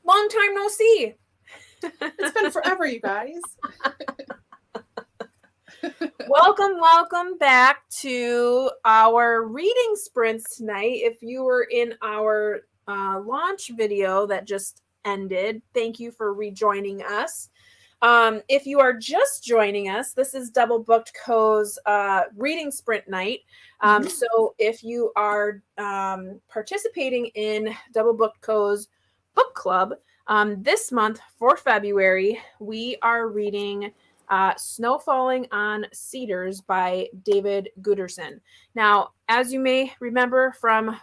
Long time no see. It's been forever, you guys. Welcome back to our reading sprints tonight. If you were in our launch video that just ended, thank you for rejoining us. If you are just joining us, this is DoubleBookedCo's reading sprint night. So if you are participating in DoubleBookedCo's book club, this month for February, we are reading Snow Falling on Cedars by David Guterson. Now, as you may remember from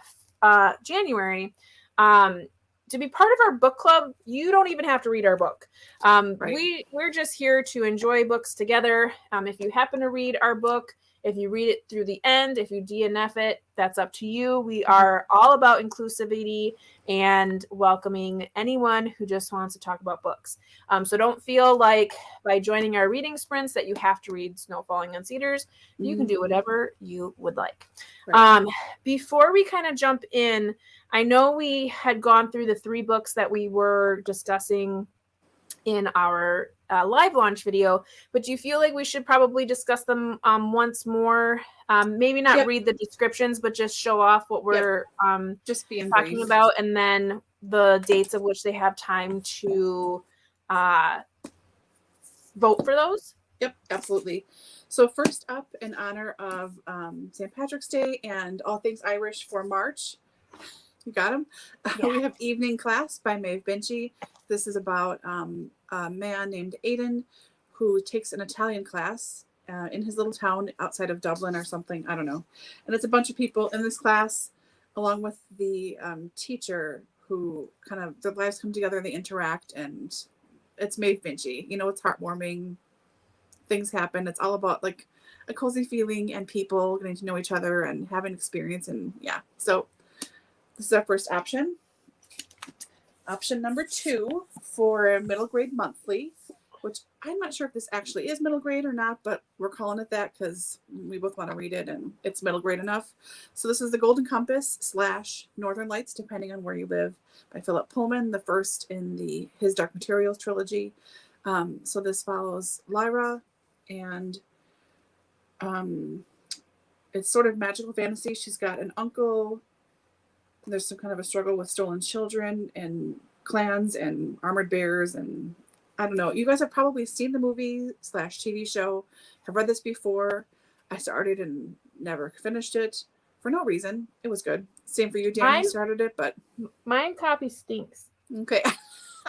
January, to be part of our book club, you don't even have to read our book. Right. We're just here to enjoy books together. If you happen to read our book, if you read it through the end, if you DNF it, that's up to you. We are all about inclusivity and welcoming anyone who just wants to talk about books. So don't feel like by joining our reading sprints that you have to read Snow Falling on Cedars. You can do whatever you would like. Right. Before we kind of jump in, I know we had gone through the 3 books that we were discussing in our live launch video, but do you feel like we should probably discuss them once more? Maybe not read the descriptions, but just show off what we're just being talking brief about, and then the dates of which they have time to vote for those? Yep, absolutely. So first up, in honor of St. Patrick's Day and all things Irish for March, you got them? Yeah. We have Evening Class by Maeve Binchy. This is about a man named Aidan who takes an Italian class in his little town outside of Dublin or something. I don't know. And it's a bunch of people in this class, along with the teacher, who kind of, their lives come together and they interact. And it's Maeve Binchy. You know, it's heartwarming. Things happen. It's all about like a cozy feeling and people getting to know each other and having experience. And yeah, so this is our first option. Option number 2 for middle grade monthly, which I'm not sure if this actually is middle grade or not, but we're calling it that because we both want to read it and it's middle grade enough. So this is The Golden Compass / Northern Lights, depending on where you live, by Philip Pullman, the first in the His Dark Materials trilogy. So this follows Lyra, and it's sort of magical fantasy. She's got an uncle. There's some kind of a struggle with stolen children and clans and armored bears. And I don't know. You guys have probably seen the movie / TV show. Have read this before. I started and never finished it for no reason. It was good. Same for you, Dani. You started it, but mine copy stinks. Okay.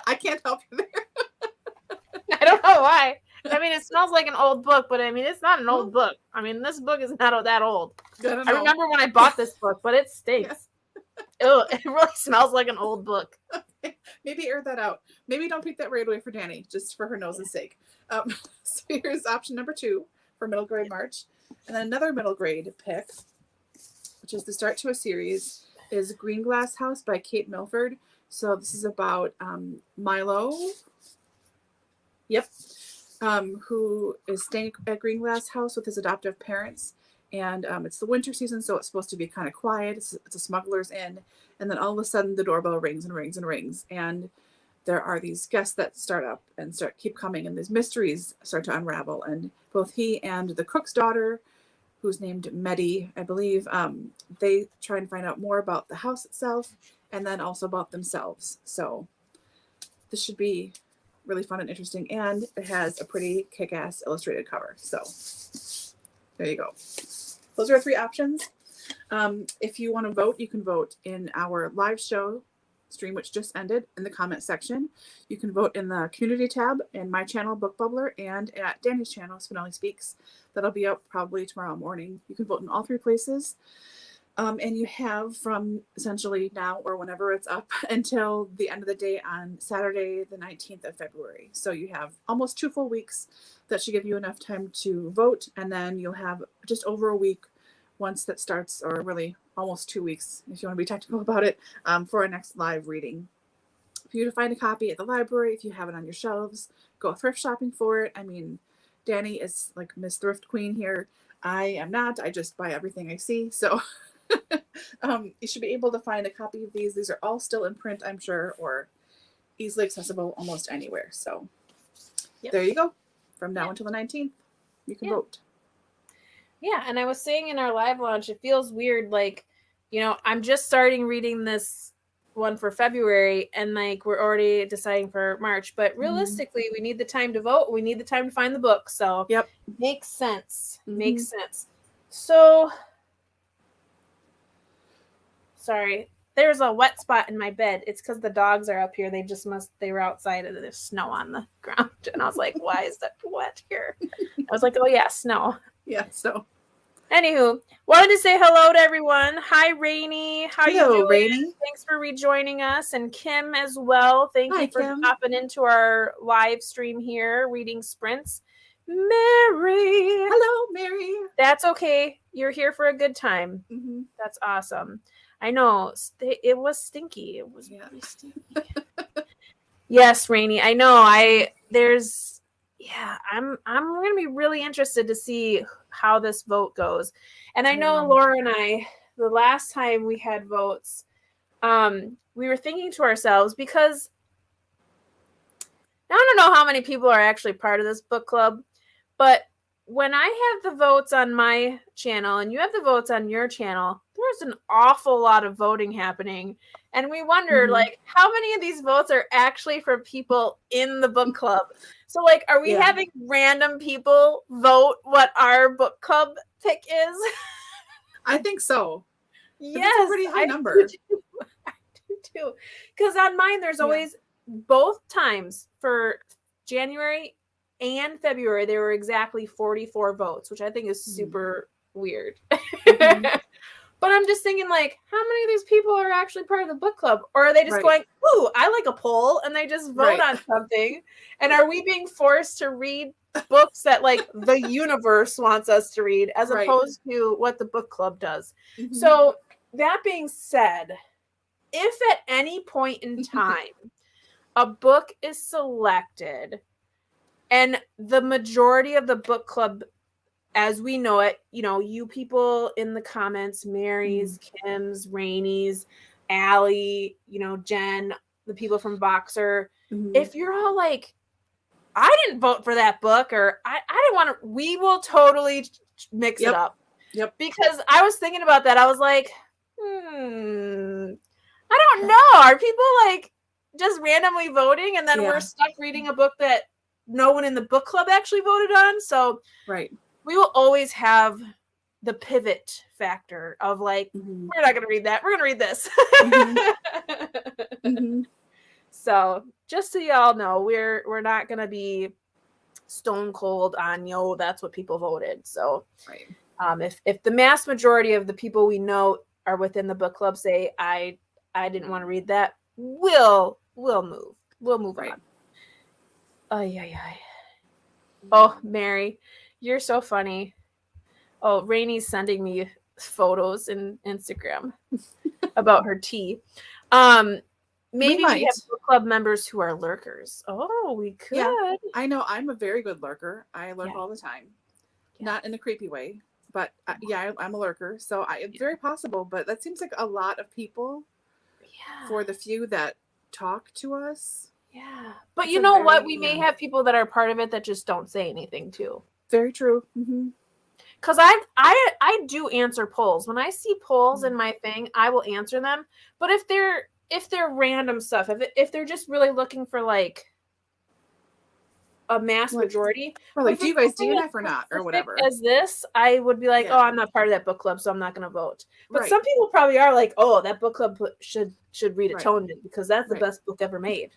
I can't help you there. I don't know why. I mean, it smells like an old book, but I mean, it's not an old book. I mean, this book is not that old. I remember when I bought this book, but it stinks. Ew, it really smells like an old book. Okay. Maybe air that out. Maybe don't pick that right away for Dani, just for her nose's sake. So here's option number 2 for middle grade March. And then another middle grade pick, which is the start to a series, is Green Glass House by Kate Milford. So this is about Milo. Yep. Who is staying at Green Glass House with his adoptive parents. And it's the winter season, so it's supposed to be kind of quiet. It's a smuggler's inn. And then all of a sudden, the doorbell rings and rings and rings. And there are these guests that start up and keep coming. And these mysteries start to unravel. And both he and the cook's daughter, who's named Medi, I believe, they try and find out more about the house itself and then also about themselves. So this should be really fun and interesting. And it has a pretty kick-ass illustrated cover. So there you go. Those are our 3 options. If you want to vote, you can vote in our live show stream, which just ended, in the comment section. You can vote in the community tab in my channel, Book Bubbler, and at Dani's channel, Spenelli Speaks. That'll be up probably tomorrow morning. You can vote in all 3 places. And you have from essentially now or whenever it's up until the end of the day on Saturday, the 19th of February. So you have almost 2 full weeks. That should give you enough time to vote. And then you'll have just over a week once that starts, or really almost 2 weeks, if you want to be technical about it, for our next live reading. For you to find a copy at the library, if you have it on your shelves, go thrift shopping for it. I mean, Dani is like Miss Thrift Queen here. I am not. I just buy everything I see. So you should be able to find a copy of these. These are all still in print, I'm sure, or easily accessible almost anywhere. So Yep. there you go. From now until the 19th, you can vote. Yeah, and I was saying in our live launch, it feels weird. Like, I'm just starting reading this one for February, and like we're already deciding for March. But realistically, we need the time to vote. We need the time to find the book. So makes sense. Makes sense. So, sorry, there's a wet spot in my bed. It's because the dogs are up here. They were outside and there's snow on the ground. And I was like, why is that wet here? I was like, oh yeah, snow. Yeah, so. Anywho, wanted to say hello to everyone. Hi, Rainey. How you doing? Rainey. Thanks for rejoining us. And Kim as well. Thank you for hopping into our live stream here, reading sprints. Mary. Hello, Mary. That's okay. You're here for a good time. That's awesome. I know. It was stinky. It was really stinky. Yes, Rainey. I know. I'm going to be really interested to see how this vote goes. And I know Laura and I, the last time we had votes, we were thinking to ourselves, because I don't know how many people are actually part of this book club, but when I have the votes on my channel and you have the votes on your channel, there's an awful lot of voting happening. And we wonder, like, how many of these votes are actually for people in the book club? So, like, are we having random people vote what our book club pick is? I think so. Yes. That's a pretty high number. I do too. Because on mine, there's always both times for January and February, there were exactly 44 votes, which I think is super weird. But I'm just thinking, like, how many of these people are actually part of the book club? Or are they just going, ooh, I like a poll, and they just vote on something? And are we being forced to read books that, like, the universe wants us to read, as opposed to what the book club does? So that being said, if at any point in time a book is selected and the majority of the book club, as we know it, you people in the comments, Mary's, Kim's, Rainey's, Allie, Jen, the people from Boxer, if you're all like, I didn't vote for that book, or I didn't want to, we will totally mix it up. Because I was thinking about that. I was like, I don't know. Are people like just randomly voting, and then we're stuck reading a book that no one in the book club actually voted on? So we will always have the pivot factor of like, we're not going to read that. We're going to read this. So just so y'all know, we're not going to be stone cold on, that's what people voted. So if the mass majority of the people we know are within the book club say, I didn't want to read that, we'll move. We'll move on. Oh, Mary. You're so funny. Oh, Rainey's sending me photos in Instagram about her tea. Maybe we have book club members who are lurkers. Oh, we could. Yeah, I know. I'm a very good lurker. I lurk all the time. Not in a creepy way, but I'm a lurker. So it's very possible, but that seems like a lot of people for the few that talk to us. Yeah. But you know what? We may have people that are part of it that just don't say anything too. Very true. Because I do answer polls. When I see polls in my thing, I will answer them. But if they're random stuff, if they're just really looking for like a mass majority, or like, do you guys DNF or not, or whatever, as this, I would be like, oh, I'm not part of that book club, so I'm not going to vote. But some people probably are like, oh, that book club should read Atonement because that's the best book ever made.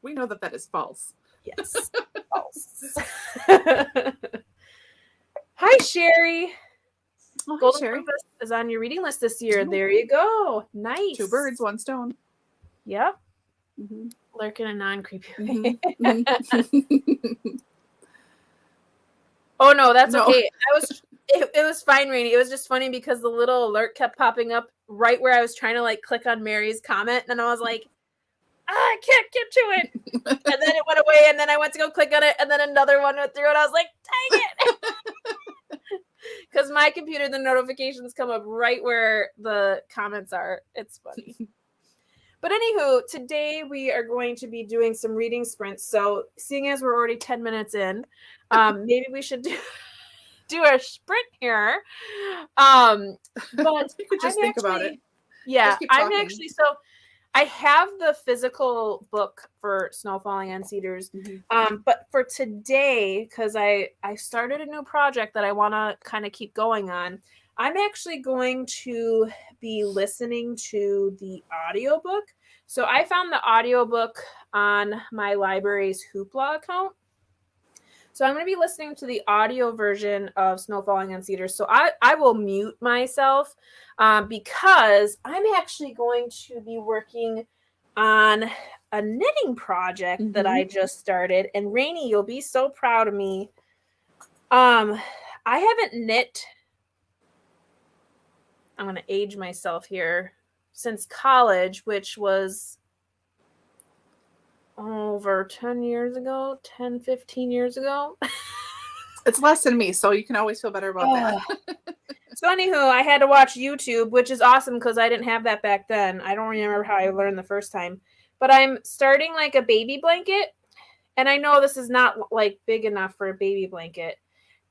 We know that is false. Yes. False. Hi, Sherry. Oh, hi, Golden Sherry. Compass is on your reading list this year. There you go. Nice. 2 birds, 1 stone. Yep. Lurk in a non-creepy way. Oh no, that's okay. It was fine, Rainey. It was just funny because the little alert kept popping up right where I was trying to like click on Mary's comment, and I was like, I can't get to it. And then it went away, and then I went to go click on it, and then another one went through, and I was like, dang it. Because my computer, the notifications come up right where the comments are. It's funny. But anywho, today we are going to be doing some reading sprints. So seeing as we're already 10 minutes in, maybe we should do a sprint here. But You could just I'm think about it. Yeah, Just keep I'm talking. actually, so I have the physical book for Snow Falling on Cedars. But for today, because I started a new project that I want to kind of keep going on, I'm actually going to be listening to the audiobook. So I found the audiobook on my library's Hoopla account. So I'm going to be listening to the audio version of Snow Falling on Cedars. So I will mute myself because I'm actually going to be working on a knitting project that I just started. And Rainey, you'll be so proud of me. I haven't knit, I'm going to age myself here, since college, which was over 10 years ago, 10, 15 years ago. It's less than me, so you can always feel better about that. So anywho, I had to watch YouTube, which is awesome because I didn't have that back then. I don't remember how I learned the first time. But I'm starting like a baby blanket. And I know this is not like big enough for a baby blanket.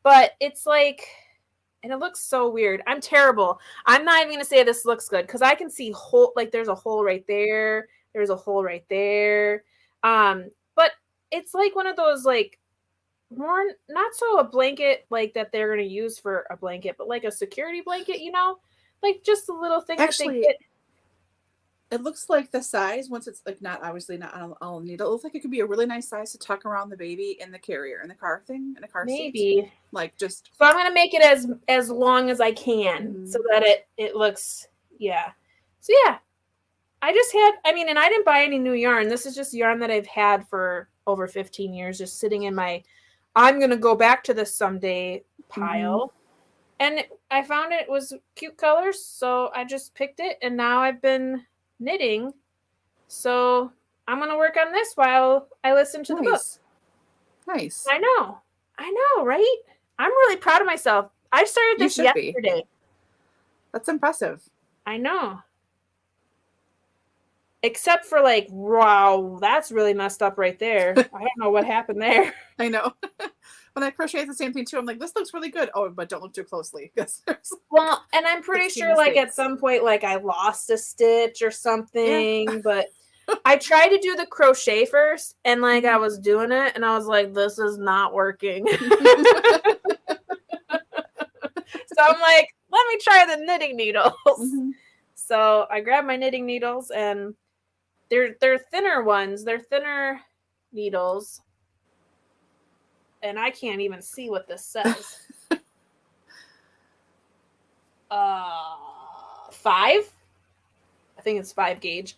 But it's like, and it looks so weird. I'm terrible. I'm not even going to say this looks good because I can see like there's a hole right there. There's a hole right there. But it's like one of those like more, not so a blanket like that they're going to use for a blanket, but like a security blanket, you know, like just a little thing. Actually, that they get. It looks like the size, once it's like not obviously not on a needle, it looks like it could be a really nice size to tuck around the baby in the carrier, in the car thing, in a car Maybe seat. Like just. So I'm going to make it as long as I can so that it looks, yeah. So yeah, I just had, I mean, and I didn't buy any new yarn. This is just yarn that I've had for over 15 years, just sitting in my, I'm going to go back to this someday pile. And I found it was cute colors. So I just picked it and now I've been knitting. So I'm going to work on this while I listen to the book. Nice. I know, right? I'm really proud of myself. I started this yesterday. That's impressive. I know. Except for like, wow, that's really messed up right there. I don't know what happened there. I know. When I crochet the same thing too, I'm like, this looks really good. Oh, but don't look too closely. Well, and I'm pretty sure like at some point, like I lost a stitch or something, but I tried to do the crochet first and like I was doing it and I was like, this is not working. So I'm like, let me try the knitting needles. So I grabbed my knitting needles and they're thinner ones. They're thinner needles. And I can't even see what this says. 5? I think it's 5 gauge.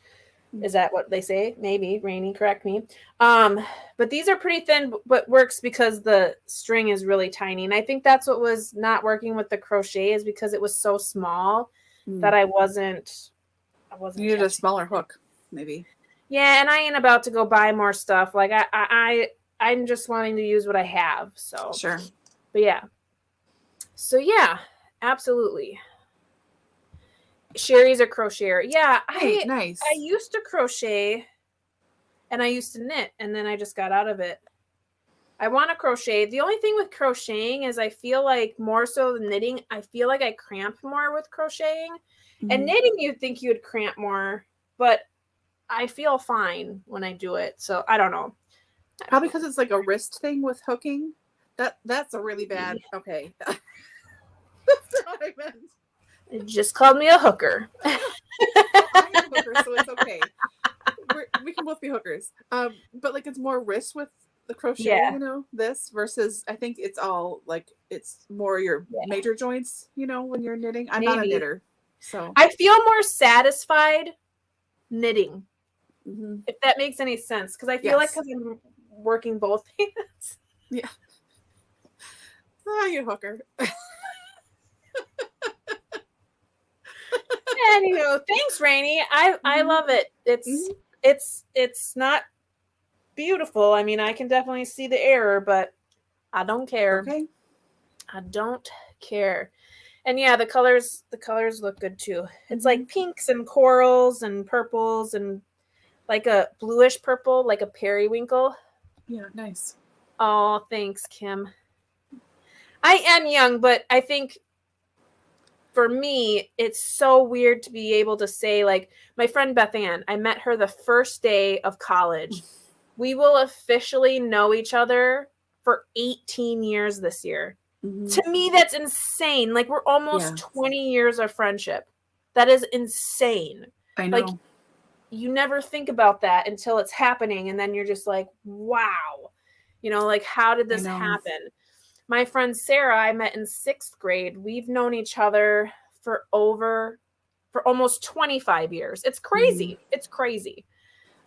Is that what they say? Maybe. Rainey, correct me. But these are pretty thin, but works because the string is really tiny. And I think that's what was not working with the crochet is because it was so small that I wasn't. You needed a smaller hook, maybe. Yeah, and I ain't about to go buy more stuff. Like I'm just wanting to use what I have. So sure. But yeah. So yeah, absolutely. Sherry's a crocheter. Yeah, nice. I used to crochet and I used to knit and then I just got out of it. I want to crochet. The only thing with crocheting is I feel like more so than knitting, I feel like I cramp more with crocheting. And knitting, you'd think you'd cramp more, but I feel fine when I do it. So I don't know. Probably because it's like a wrist thing with hooking. That's a really bad. Okay. That's not what I meant. It just called me a hooker. I'm a hooker, so it's okay. We can both be hookers. But like it's more wrist with the crochet, you know, this versus I think it's all like it's more your major joints, you know, when you're knitting. I'm not a knitter. So I feel more satisfied knitting, if that makes any sense. Because I feel like because I'm working both hands. Yeah. Oh, you hooker. Anywho, thanks, Rainey. I love it. It's not beautiful. I mean, I can definitely see the error, but I don't care. Okay. I don't care. And yeah, the colors look good too. It's like pinks and corals and purples and like a bluish purple, like a periwinkle. Yeah, nice. Oh, thanks, Kim. I am young, but I think for me, it's so weird to be able to say, like, my friend Beth Ann, I met her the first day of college. We will officially know each other for 18 years this year. To me, that's insane. Like, we're almost 20 years of friendship. That is insane. I know. Like, you never think about that until it's happening, and then you're just like, wow. You know, like, how did this happen? My friend Sarah, I met in 6th grade. We've known each other for almost 25 years. It's crazy. It's crazy.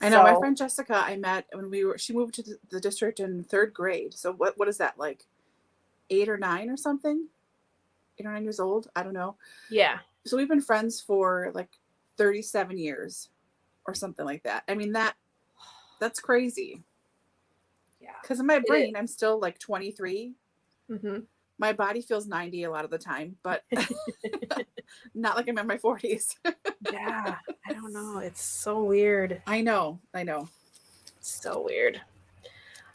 I know. My friend Jessica, I met when she moved to the district in 3rd grade. So what is that, like 8 or 9 or something? 8 or 9 years old? I don't know. Yeah. So we've been friends for like 37 years or something like that. I mean, that's crazy. Yeah. Because in my brain, I'm still like 23. Mm-hmm. My body feels 90 a lot of the time, but not like I'm in my 40s. Yeah. I don't know. It's so weird. I know. So weird.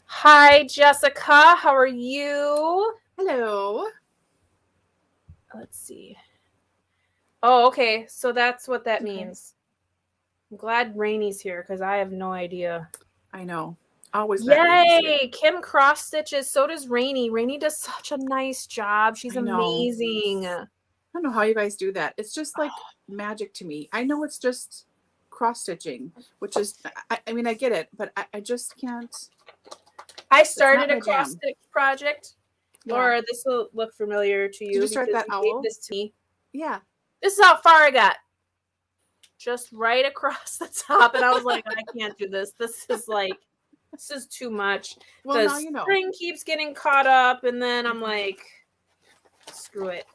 Hi, Jessica. How are you? Hello. Let's see. Oh, okay. So that's what that means. I'm glad Rainy's here because I have no idea. I know. Always. Yay! Kim cross stitches. So does Rainy. Rainy does such a nice job. She's amazing. I don't know how you guys do that. It's just like magic to me. I know it's just cross stitching, which is, I mean, I get it, but I just can't. I started a cross stitch project. Yeah. Laura, this will look familiar to you. Did you start that owl? Gave this to me. Yeah. This is how far I got. Just right across the top. And I was like, I can't do this. This is too much. Well, now you know. String keeps getting caught up, and then I'm like, screw it.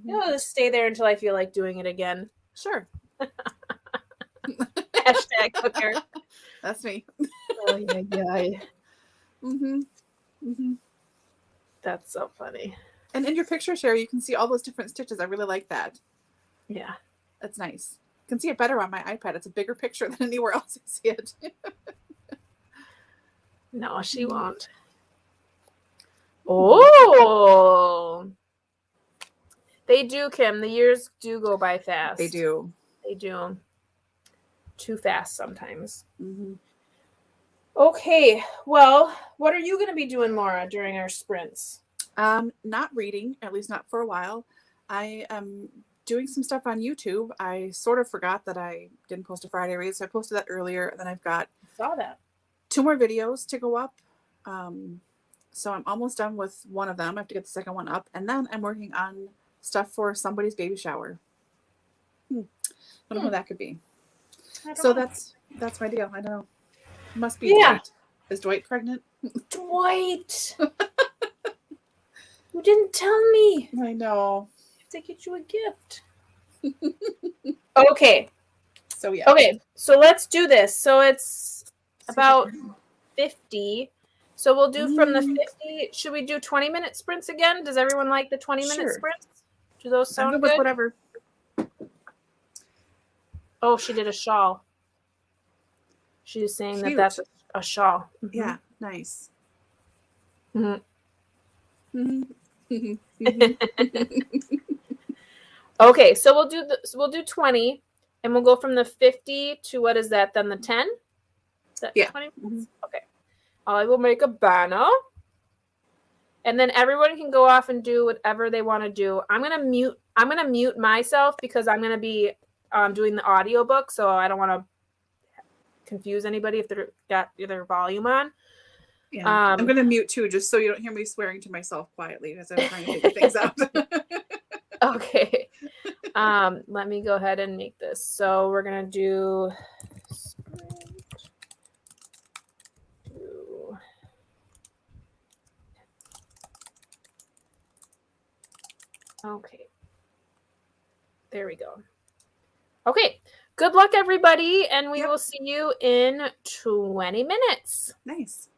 I'll just stay there until I feel like doing it again. Sure. Hashtag cooker. That's me. Oh, yeah. That's so funny. And in your picture share, you can see all those different stitches. I really like that. Yeah. That's nice. You can see it better on my iPad. It's a bigger picture than anywhere else I see it. No, she won't. Oh. They do, Kim. The years do go by fast. They do. Too fast sometimes. Okay. Well, what are you going to be doing, Laura, during our sprints? Not reading, at least not for a while. I am doing some stuff on YouTube. I sort of forgot that I didn't post a Friday read, so I posted that earlier. And then I've got 2 more videos to go up. So I'm almost done with one of them. I have to get the second one up. And then I'm working on stuff for somebody's baby shower. I don't know who that could be. So that's my deal. I don't know. It must be Dwight. Is Dwight pregnant? Dwight! You didn't tell me. I know. To get you a gift. Okay. So yeah. Okay. So let's do this. So it's about 50. So we'll do from the 50. Should we do 20-minute sprints again? Does everyone like the 20-minute sprints? Do those sound good? With whatever. Oh, she did a shawl. She was saying that's a shawl. Yeah. Nice. Okay, so we'll do 20, and we'll go from the 50 to what is that? Then the 10. Is that 20 minutes? Okay. I will make a banner, and then everyone can go off and do whatever they want to do. I'm gonna mute myself because I'm gonna be doing the audiobook, so I don't want to confuse anybody if they've got their volume on. Yeah, I'm going to mute too, just so you don't hear me swearing to myself quietly because I'm trying to figure things out. Okay. Let me go ahead and make this. So we're going to do okay. There we go. Okay. Good luck, everybody, and we will see you in 20 minutes. Nice.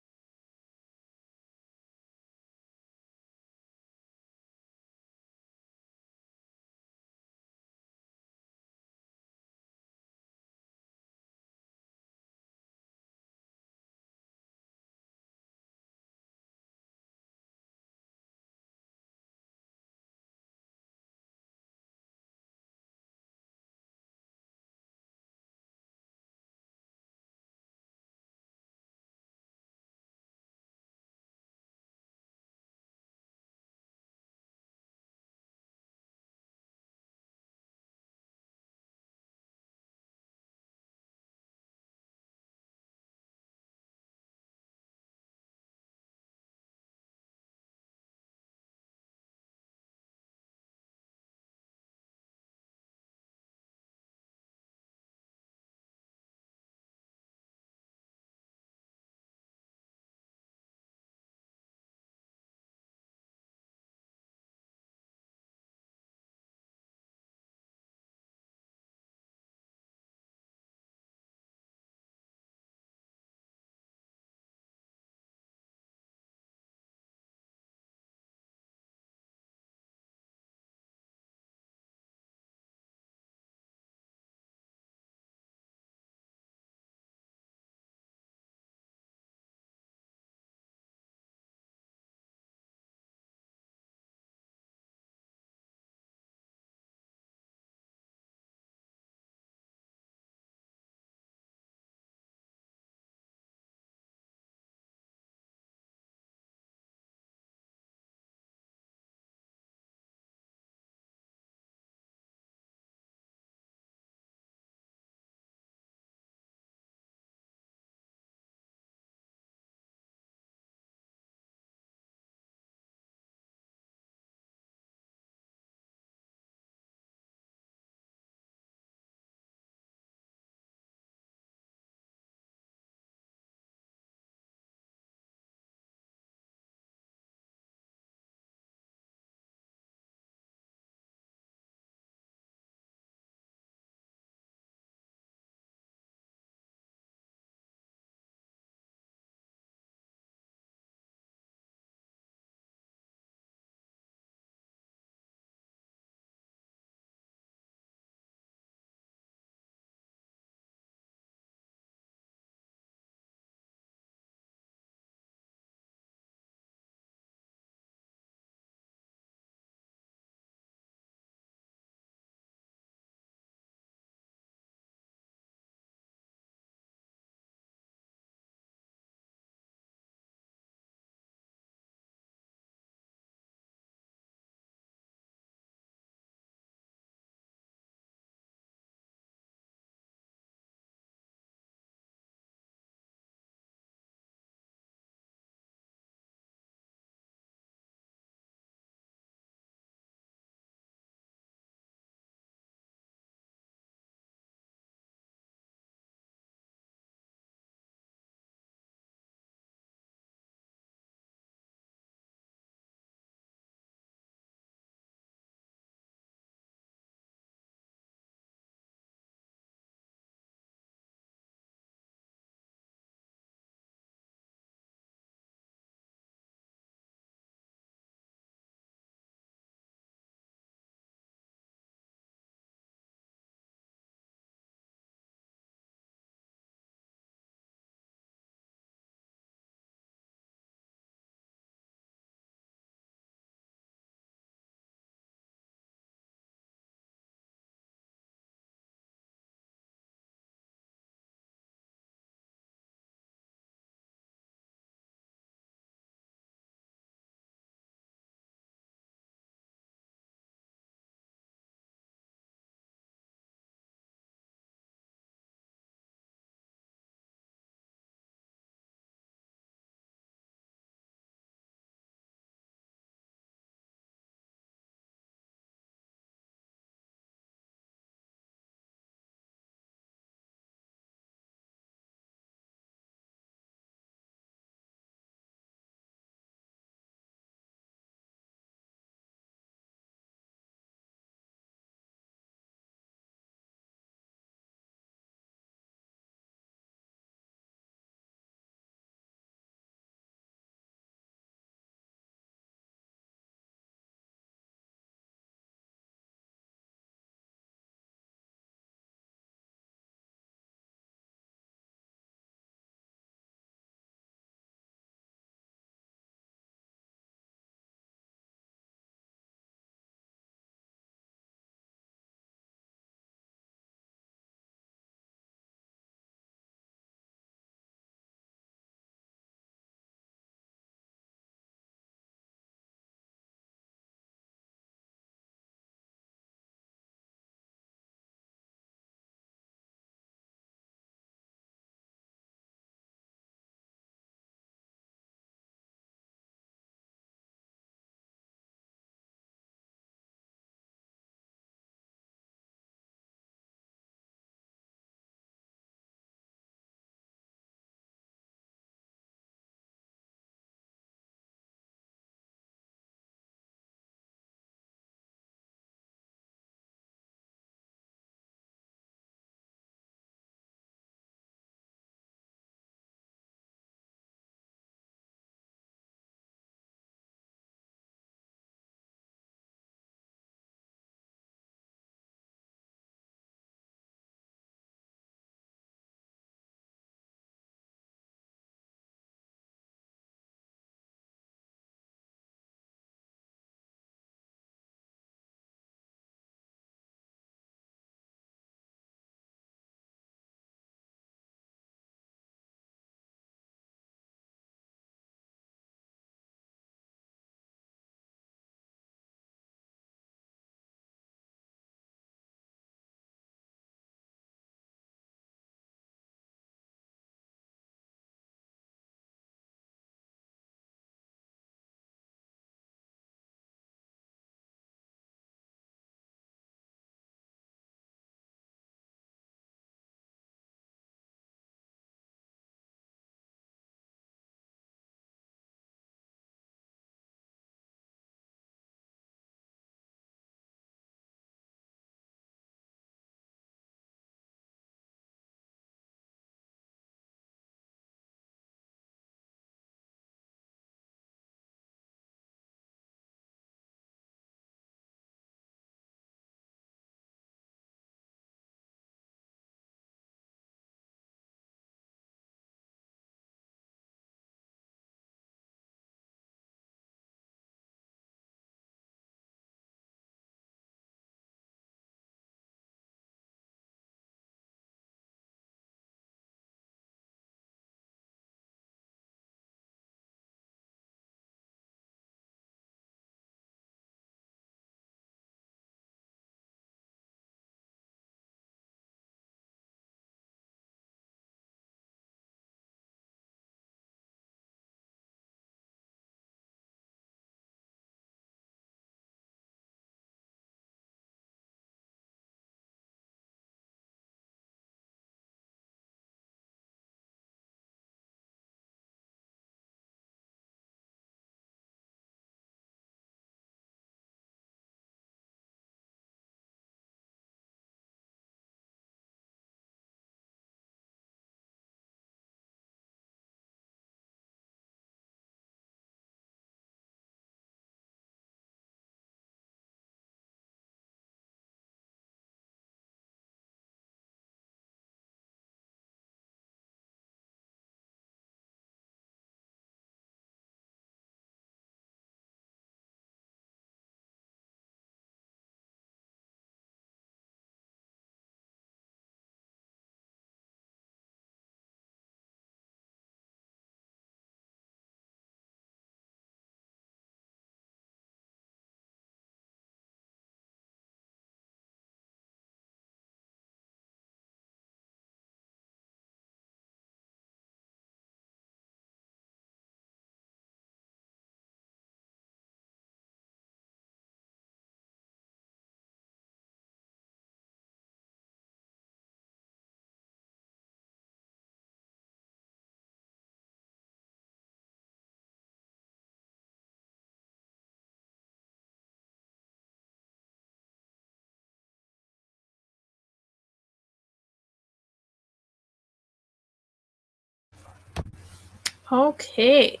Okay.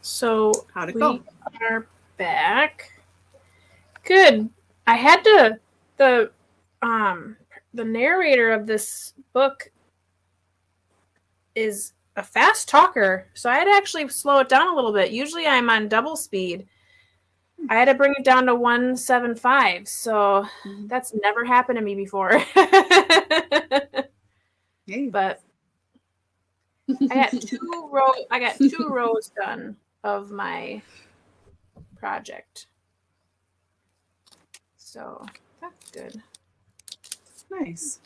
So How'd it we go? are back. Good. I had to the narrator of this book is a fast talker, so I had to actually slow it down a little bit. Usually I'm on double speed. I had to bring it down to 175, so that's never happened to me before. But I got two rows done of my project. So that's good. Nice.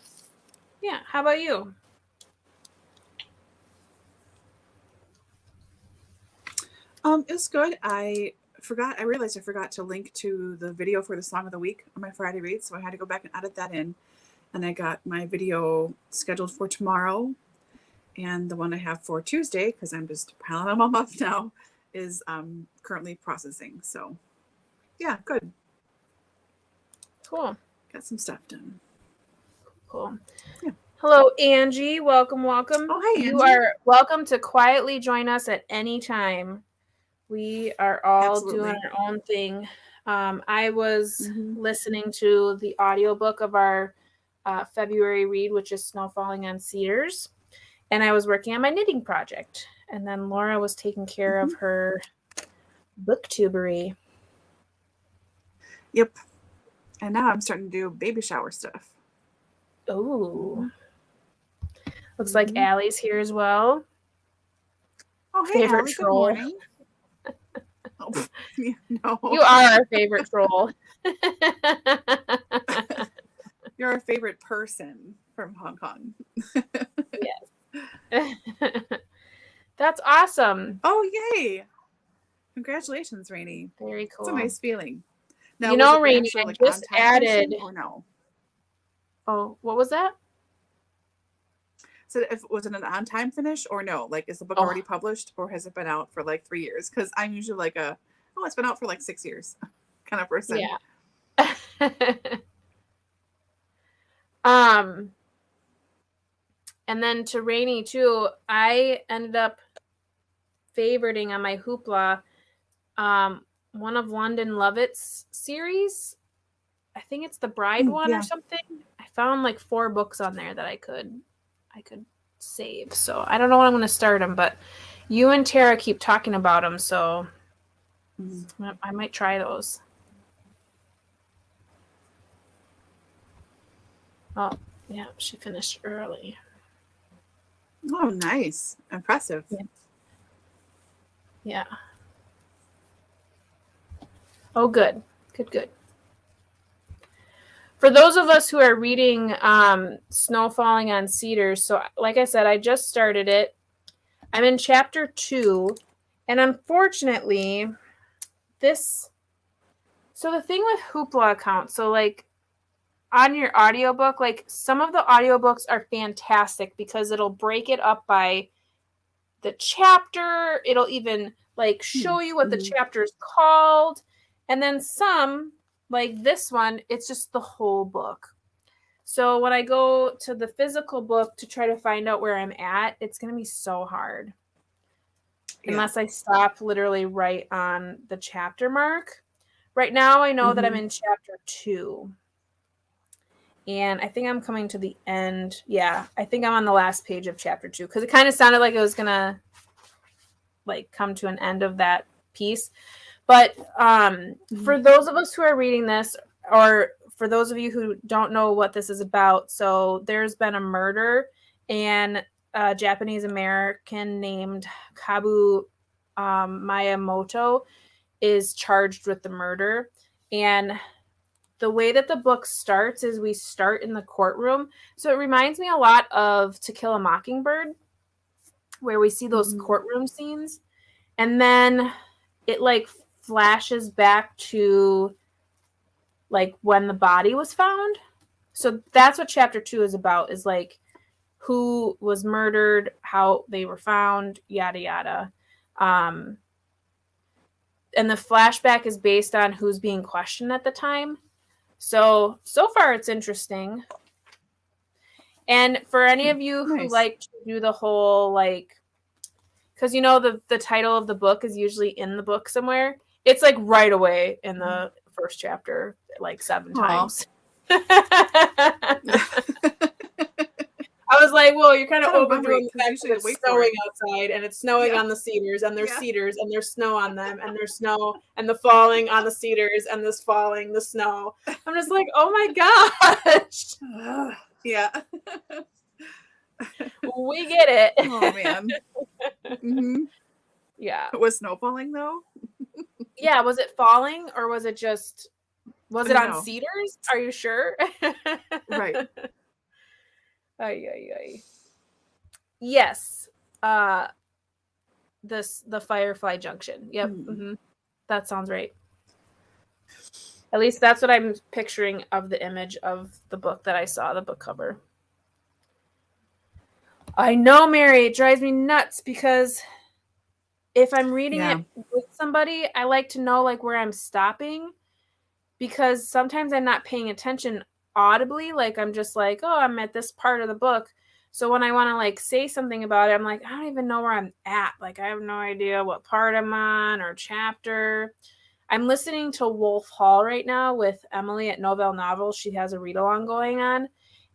Yeah. How about you? It was good. I realized I forgot to link to the video for the song of the week on my Friday read, so I had to go back and edit that in. And I got my video scheduled for tomorrow, and the one I have for Tuesday, because I'm just piling them all up now, is currently processing. So yeah, good. Cool. Got some stuff done. Cool. Yeah. Hello, Angie. Welcome. Oh, hi, Angie. You are welcome to quietly join us at any time. We are all doing our own thing. I was listening to the audiobook of our February read, which is Snow Falling on Cedars, and I was working on my knitting project. And then Laura was taking care of her booktubery. Yep. And now I'm starting to do baby shower stuff. Oh. Looks like Allie's here as well. Oh, hey, favorite Allie, troll. Good morning. Oh, no. You are our favorite troll. You're our favorite person from Hong Kong. Yes. That's awesome. Oh, yay. Congratulations, Rainey. Very cool. It's a nice feeling. Now, you know, Rainey, I just added. Or no? Oh, what was that? So, was it an on-time finish or no? Like, is the book already published, or has it been out for like 3 years? Because I'm usually like it's been out for like 6 years kind of person. Yeah. And then to Rainey too, I ended up favoriting on my Hoopla one of London Lovett's series. I think it's the Bride one or something. I found like 4 books on there that I could save. So I don't know when I'm going to start them, but you and Tara keep talking about them, so I might try those. Oh, yeah, she finished early. Oh, nice. Impressive. Yeah. Oh, good. Good. For those of us who are reading Snow Falling on Cedars, so like I said, I just started it. I'm in chapter 2, and unfortunately, the thing with Hoopla accounts, so like on your audiobook, like some of the audiobooks are fantastic because it'll break it up by the chapter. It'll even like show you what the chapter is called. And then some, like this one, it's just the whole book. So when I go to the physical book to try to find out where I'm at, it's going to be so hard. Unless I stop literally right on the chapter mark. Right now, I know that I'm in chapter 2. And I think I'm coming to the end. Yeah, I think I'm on the last page of chapter 2 because it kind of sounded like it was going to like come to an end of that piece. But for those of us who are reading this, or for those of you who don't know what this is about, so there's been a murder, and a Japanese American named Kabu Miyamoto is charged with the murder. And the way that the book starts is we start in the courtroom. So it reminds me a lot of To Kill a Mockingbird, where we see those courtroom scenes. And then it like flashes back to like when the body was found. So that's what chapter 2 is about, is like who was murdered, how they were found, yada yada. And the flashback is based on who's being questioned at the time. So far it's interesting. And for any of you who Nice. like to do the whole, like, because you know the title of the book is usually in the book somewhere. It's like right away in the first chapter, like 7 times. I was like, well, you're kind of overdoing the fact that it's snowing outside, and it's snowing on the cedars, and there's cedars, and there's snow on them, and there's snow, and the falling on the cedars, and this falling, the snow. I'm just like, oh my gosh. Yeah. We get it. Oh, man. Mm-hmm. Yeah. Was snow falling, though? Yeah, was it falling, or was it just, was it on cedars? Are you sure? Right. Ay. Yes. The Firefly Junction. Yep. Mm-hmm. That sounds right. At least that's what I'm picturing of the image of the book that I saw, the book cover. I know, Mary, it drives me nuts because if I'm reading it with somebody, I like to know like where I'm stopping, because sometimes I'm not paying attention audibly. Like I'm just like, oh, I'm at this part of the book. So when I want to like say something about it, I'm like, I don't even know where I'm at. Like I have no idea what part I'm on or chapter. I'm listening to Wolf Hall right now with Emily at Novell Novels. She has a read along going on.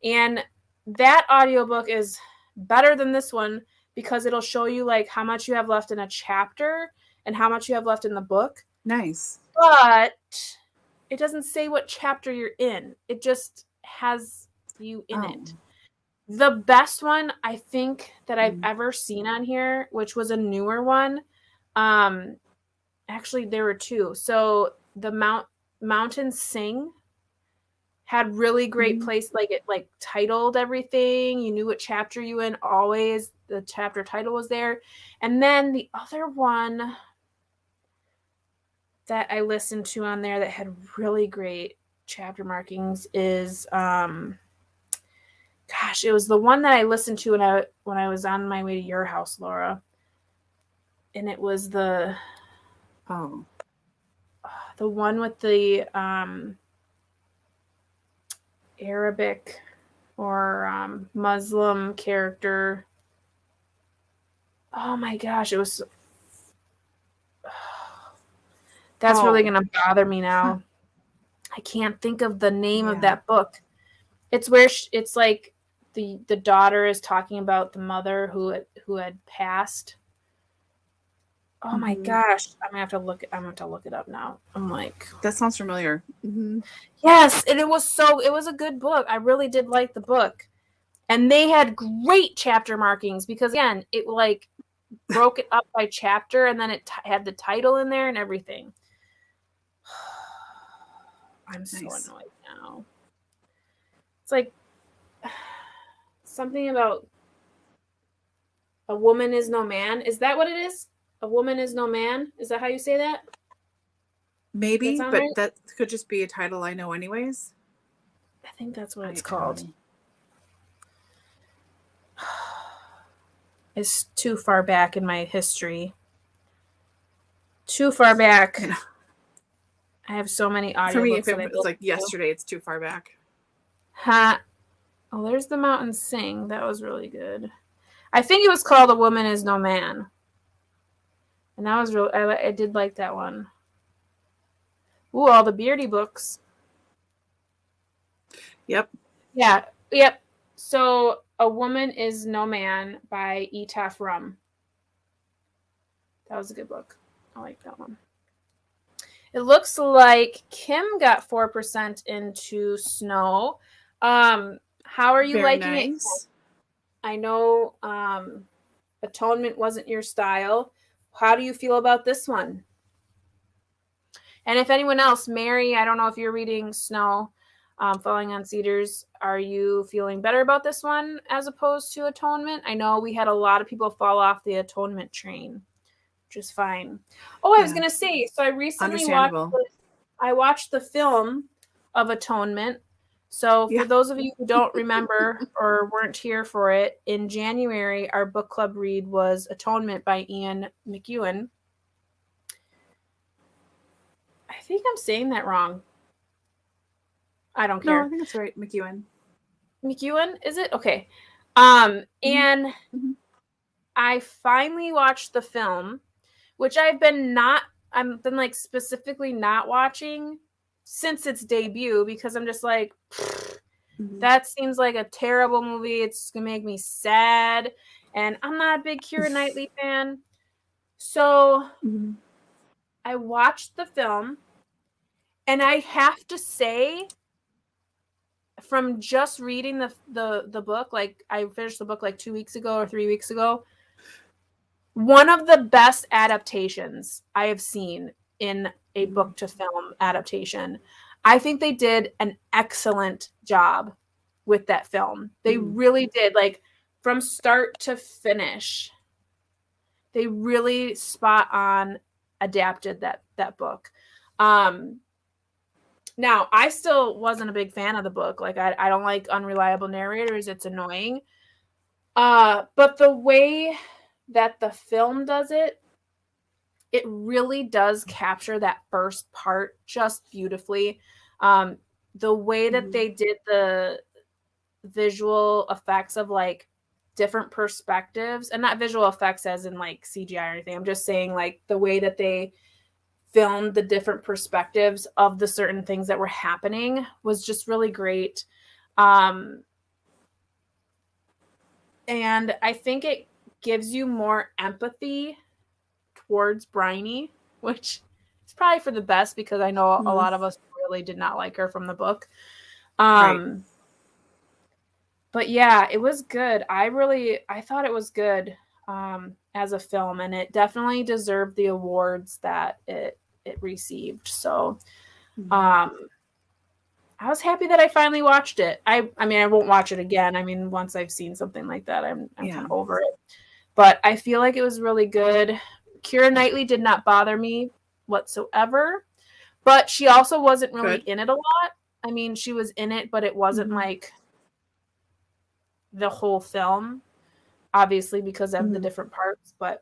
And that audiobook is better than this one because it'll show you like how much you have left in a chapter and how much you have left in the book. Nice. But it doesn't say what chapter you're in. It just has you in it. The best one I think that I've ever seen on here, which was a newer one. Actually, there were 2. So the Mountains Sing had really great place. Like it like titled everything. You knew what chapter you in always. The chapter title was there. And then the other one that I listened to on there that had really great chapter markings is it was the one that I listened to when I was on my way to your house, Laura. And it was the one with the Arabic or Muslim character. Oh my gosh, it was that's really gonna bother me now. I can't think of the name of that book. It's where it's like the daughter is talking about the mother who had passed. Oh my gosh, I'm gonna have to look it up now. I'm like, that sounds familiar. Yes, and it was a good book. I really did like the book, and they had great chapter markings because again, it like broke it up by chapter, and then it had the title in there and everything. I'm so annoyed now. It's like something about a woman is no man. Is that what it is? A woman is no man? Is that how you say that? Maybe, but right? That could just be a title I know anyways. I think that's what it's called. It's too far back in my history. Too far back. I have so many audiobooks. For me, if it was like yesterday, it's too far back. Oh, there's the Mountains Sing. That was really good. I think it was called A Woman Is No Man. And that was real. I did like that one. Ooh, all the Beardy books. Yep. Yeah. Yep. So A Woman Is No Man by Etaf Rum. That was a good book. I like that one. It looks like Kim got 4% into Snow. How are you liking it? I know Atonement wasn't your style. How do you feel about this one? And if anyone else, Mary, I don't know if you're reading Snow, Falling on Cedars, are you feeling better about this one as opposed to Atonement? I know we had a lot of people fall off the Atonement train, which is fine. Oh, I was going to say, so I recently watched the film of Atonement. So for those of you who don't remember or weren't here for it, in January, our book club read was Atonement by Ian McEwan. I think I'm saying that wrong. I don't care. No, I think it's right, McEwan. McEwen, is it? Okay. Mm-hmm. And Mm-hmm. I finally watched the film, which I've been like specifically not watching since its debut because I'm just like, Mm-hmm. that seems like a terrible movie. It's gonna make me sad. And I'm not a big Keira Knightley fan. So Mm-hmm. I watched the film, and I have to say, from just reading the book, like I finished the book like 2 weeks ago or 3 weeks ago, one of the best adaptations I have seen in a book to film adaptation. I think they did an excellent job with that film. They really did, like from start to finish. They really spot on adapted that book. Now, I still wasn't a big fan of the book. Like I don't like unreliable narrators. It's annoying. But the way that the film does it, it really does capture that first part just beautifully. The way that they did the visual effects of like different perspectives, and not visual effects as in like CGI or anything. I'm just saying like the way that they filmed the different perspectives of the certain things that were happening was just really great. And I think it gives you more empathy towards Bryony, which is probably for the best because I know a lot of us really did not like her from the book. Right. But yeah, it was good. I thought it was good as a film, and it definitely deserved the awards that it received. So I was happy that I finally watched it. I mean, I won't watch it again. I mean, once I've seen something like that, I'm kind of over it. But I feel like it was really good. Keira Knightley did not bother me whatsoever, but she also wasn't really in it a lot. I mean, she was in it, but it wasn't like the whole film, obviously because of the different parts. But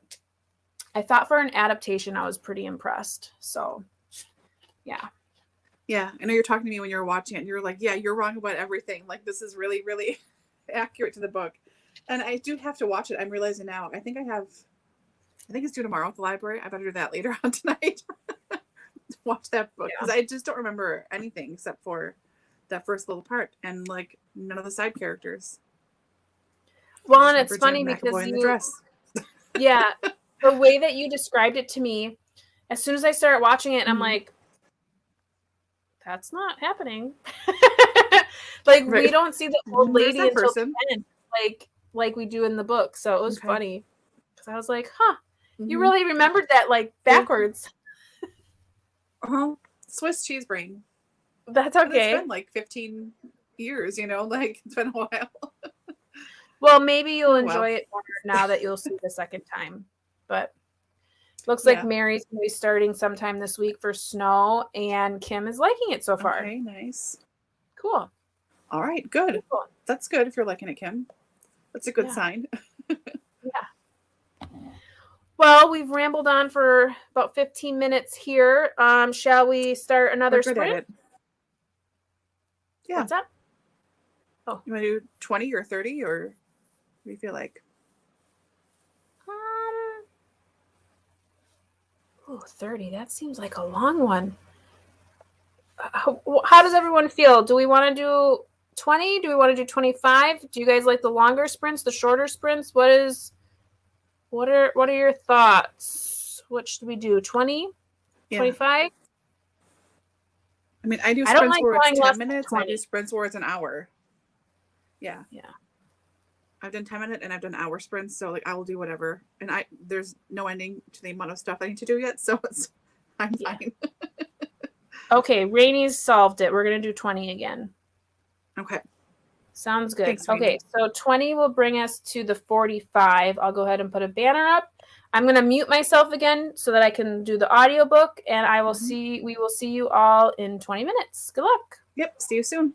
I thought for an adaptation, I was pretty impressed. So, yeah. Yeah, I know you're talking to me when you're watching it, and you're like, yeah, you're wrong about everything. Like, this is really, really accurate to the book. And I do have to watch it. I'm realizing now. I think it's due tomorrow at the library. I better do that later on tonight. Watch that book because I just don't remember anything except for that first little part and like none of the side characters. Well, and it's funny because yeah, the way that you described it to me, as soon as I started watching it, and I'm like, that's not happening. Like we don't see the old lady until the end, like we do in the book. So it was funny because I was like, you really remembered that like backwards. Swiss cheese brain. That's okay. It's been like 15 years, like it's been a while. Well, maybe you'll enjoy it more now that you'll see the second time. But looks like Mary's going to be starting sometime this week for Snow, and Kim is liking it so far. Okay, nice. Cool. All right, good. Cool. That's good if you're liking it, Kim. That's a good sign. Yeah. Well, we've rambled on for about 15 minutes here. Shall we start another sprint? Yeah. What's up? Oh, you want to do 20 or 30, or what do you feel like? 30. That seems like a long one. How does everyone feel? Do we want to do 20? Do we want to do 25? Do you guys like the longer sprints, the shorter sprints? What are your thoughts? What should we do? 20? 25? I mean, I do sprints where it's 10 minutes. I do sprints where it's an hour. Yeah. Yeah. I've done 10-minute and I've done hour sprints, so like I will do whatever. And there's no ending to the amount of stuff I need to do yet, so I'm fine. Okay, Rainey's solved it. We're gonna do 20 again. Okay. Sounds good. Thanks, okay, so 20 will bring us to the 45. I'll go ahead and put a banner up. I'm gonna mute myself again so that I can do the audiobook, and we will see you all in 20 minutes. Good luck. Yep, see you soon.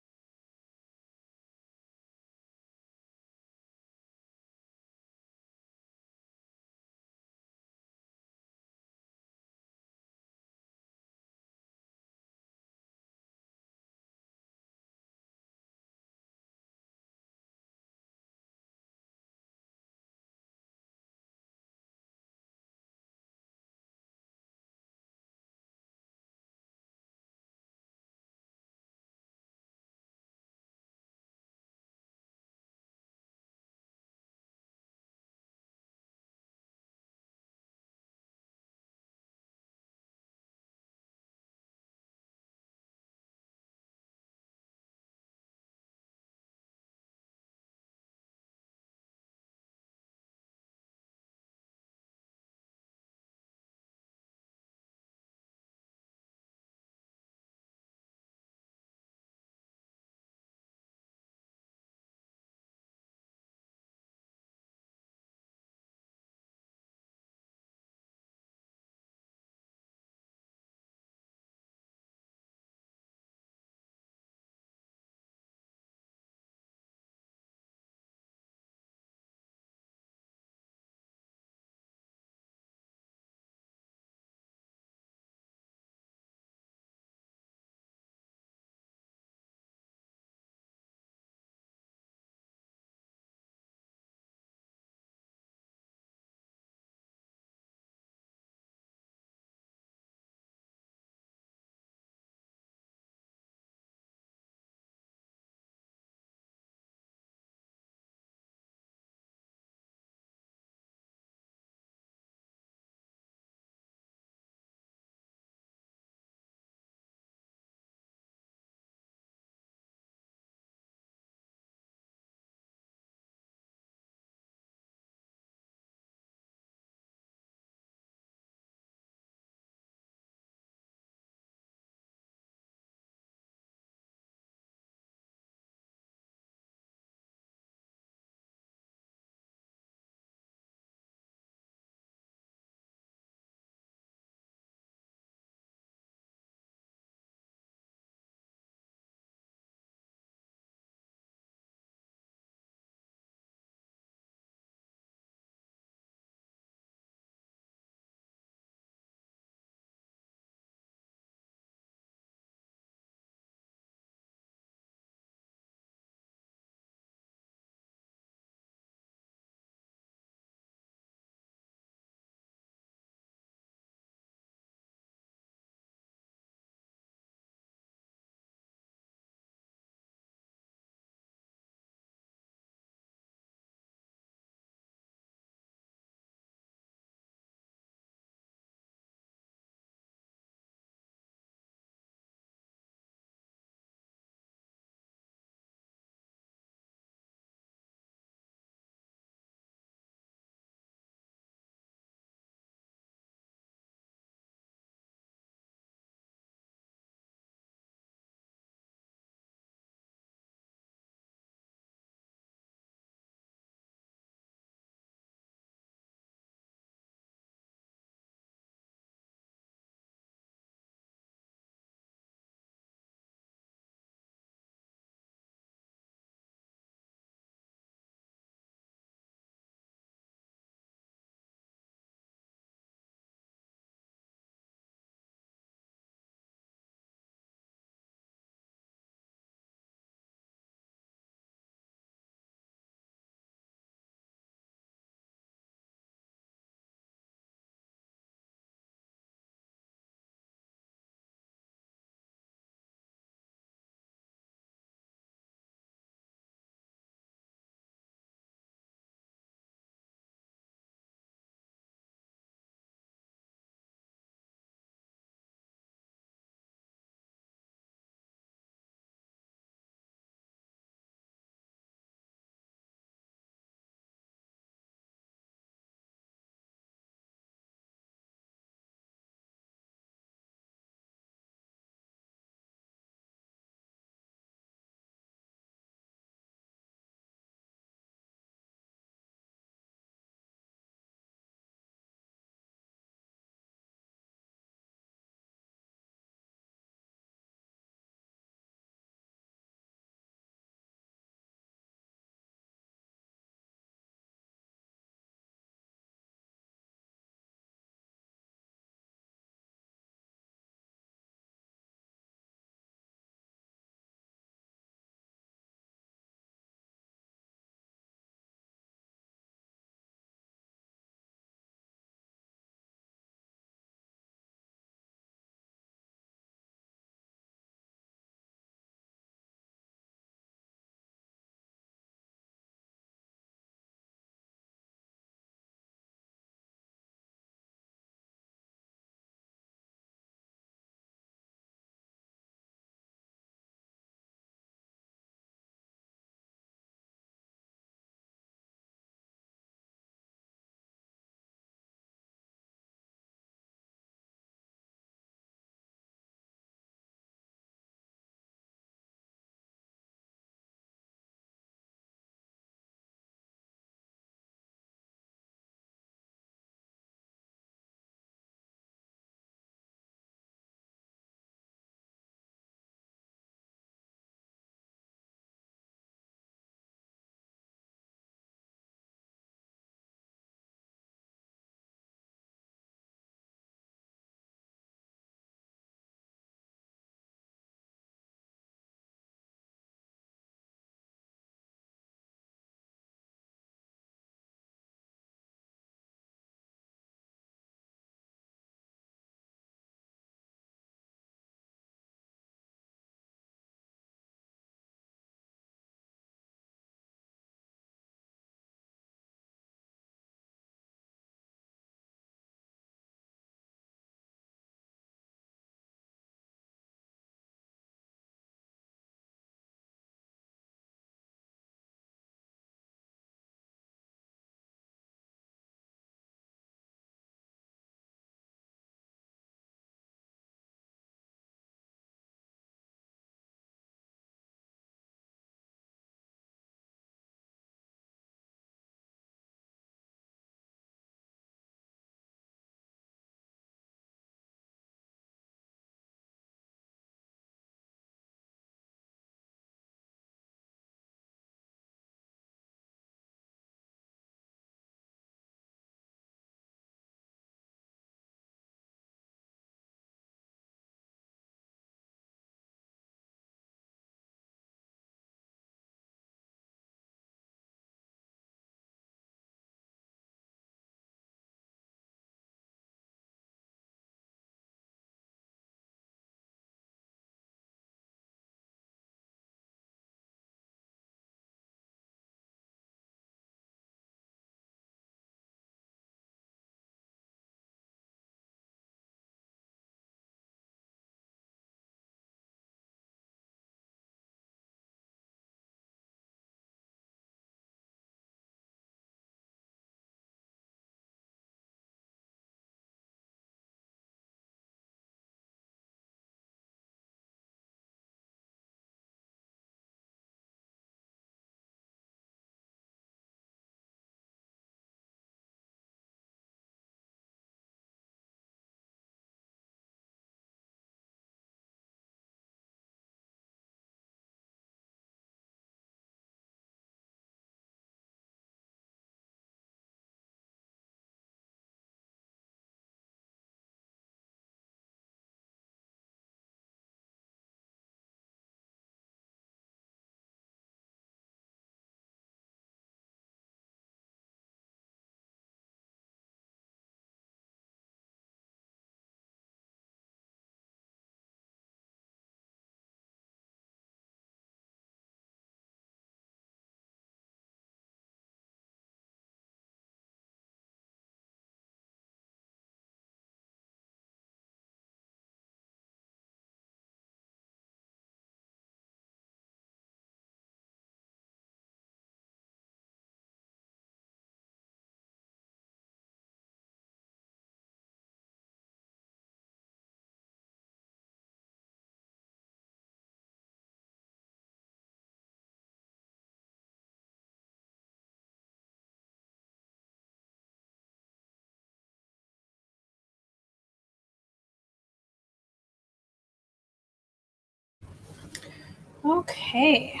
Okay.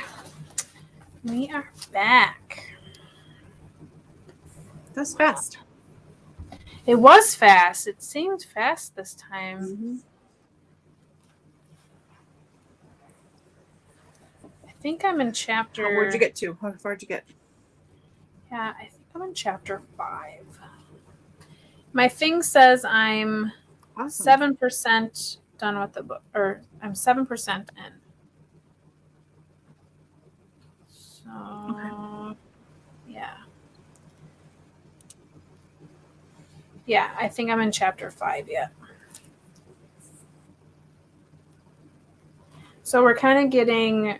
We are back. That's fast. It was fast. It seemed fast this time. Mm-hmm. I think I'm in chapter... Where'd you get to? How far did you get? Yeah, I think I'm in chapter 5. My thing says I'm 7% done with the book, or I'm 7% in. So, Okay. yeah. Yeah, I think I'm in chapter 5 yet. So we're kind of getting...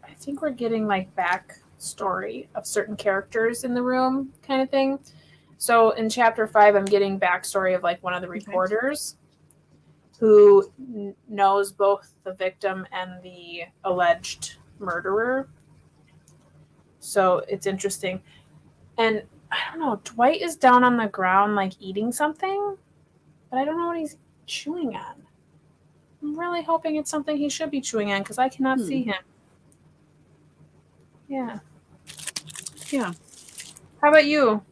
I think we're getting like backstory of certain characters in the room kind of thing. So in chapter 5, I'm getting backstory of like one of the reporters who knows both the victim and the alleged murderer. So it's interesting. And I don't know, Dwight is down on the ground like eating something, but I don't know what he's chewing on. I'm really hoping it's something he should be chewing on because I cannot see him. Yeah. Yeah. How about you?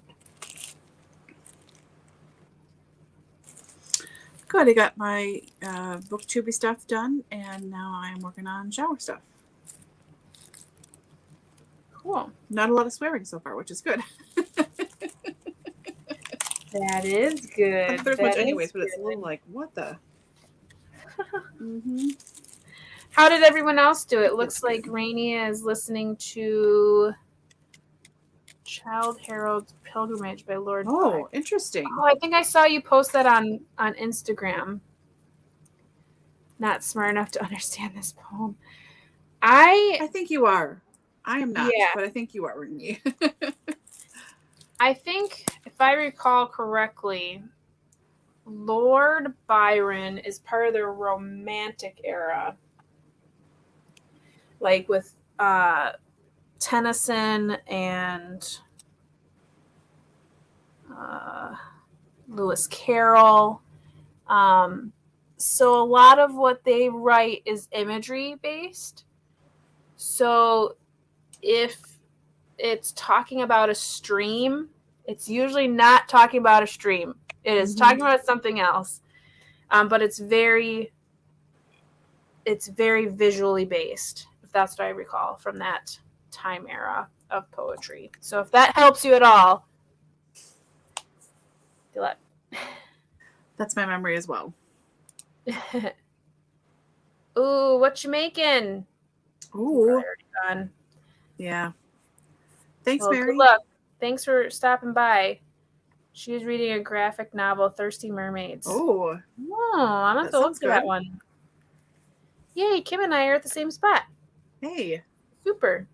Good. I got my booktube stuff done, and now I'm working on shower stuff. Cool. Not a lot of swearing so far, which is good. That is good. There's much anyways, but it's a little like, what the? Mm-hmm. How did everyone else do? It looks like Rainey is listening to Childe Harold's Pilgrimage by Lord Oh, Black. interesting. Oh, I think I saw you post that on Instagram. Not smart enough to understand this poem. I think you are. I am not, yeah. but I think you are, Rainey. I think, if I recall correctly, Lord Byron is part of the Romantic era. Like with Tennyson and Lewis Carroll. So a lot of what they write is imagery based. So if it's talking about a stream, it's usually not talking about a stream. It is talking about something else. But it's very visually based, if that's what I recall from that time era of poetry. So if that helps you at all, do it. That's my memory as well. Ooh, what you making? Ooh. Yeah. Thanks, Mary. Good luck. Thanks for stopping by. She was reading a graphic novel, Thirsty Mermaids. Oh, I'm going to have to look for that one. Yay, Kim and I are at the same spot. Hey. Super.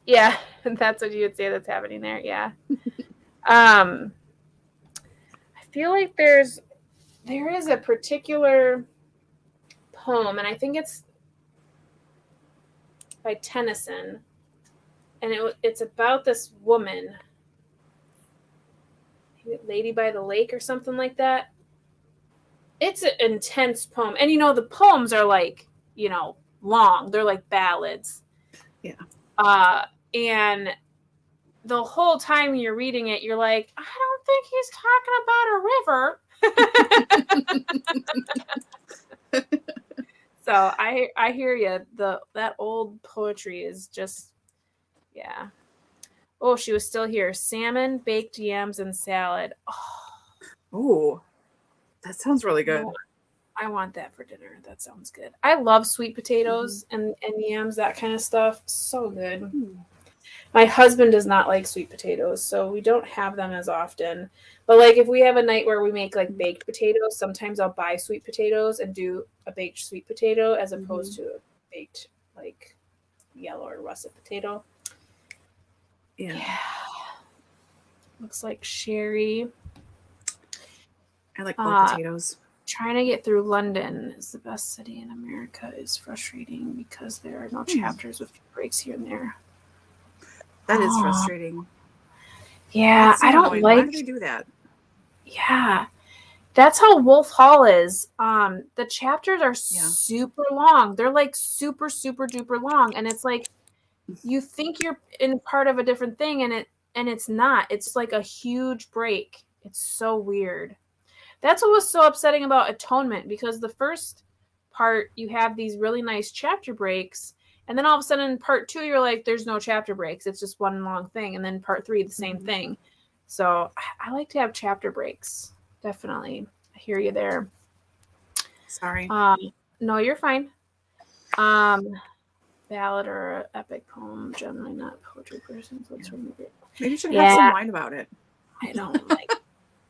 Yeah, that's what you would say that's happening there. Yeah. I feel like there is a particular poem, and I think it's by Tennyson, and it's about this woman, Lady by the Lake or something like that. It's an intense poem, and the poems are like long. They're like ballads. Yeah. And the whole time you're reading it, you're like, I don't think he's talking about a river. So I hear you. That old poetry is just, yeah. Oh, she was still here. Salmon, baked yams, and salad. Oh, that sounds really good. I want that for dinner. That sounds good. I love sweet potatoes and yams, that kind of stuff. So good. My husband does not like sweet potatoes, so we don't have them as often. But like if we have a night where we make like baked potatoes, sometimes I'll buy sweet potatoes and do a baked sweet potato as opposed to a baked like yellow or russet potato. Yeah. Looks like Sherry. I like both potatoes. Trying to get through London is the best city in America is frustrating because there are no chapters with breaks here and there. That is frustrating. Yeah, That's so I don't annoying. like. Why do they do that? Yeah, that's how Wolf Hall is. The chapters are super long. They're like super, super duper long, and it's like you think you're in part of a different thing, and it's not. It's like a huge break. It's so weird. That's what was so upsetting about Atonement, because the first part you have these really nice chapter breaks, and then all of a sudden in part 2 you're like, there's no chapter breaks. It's just one long thing, and then part 3 the same thing. So I like to have chapter breaks. Definitely. I hear you there. Sorry. No, you're fine. Ballad or epic poem, generally not poetry person. So let's remove it. Maybe you should have some wine about it. I don't like.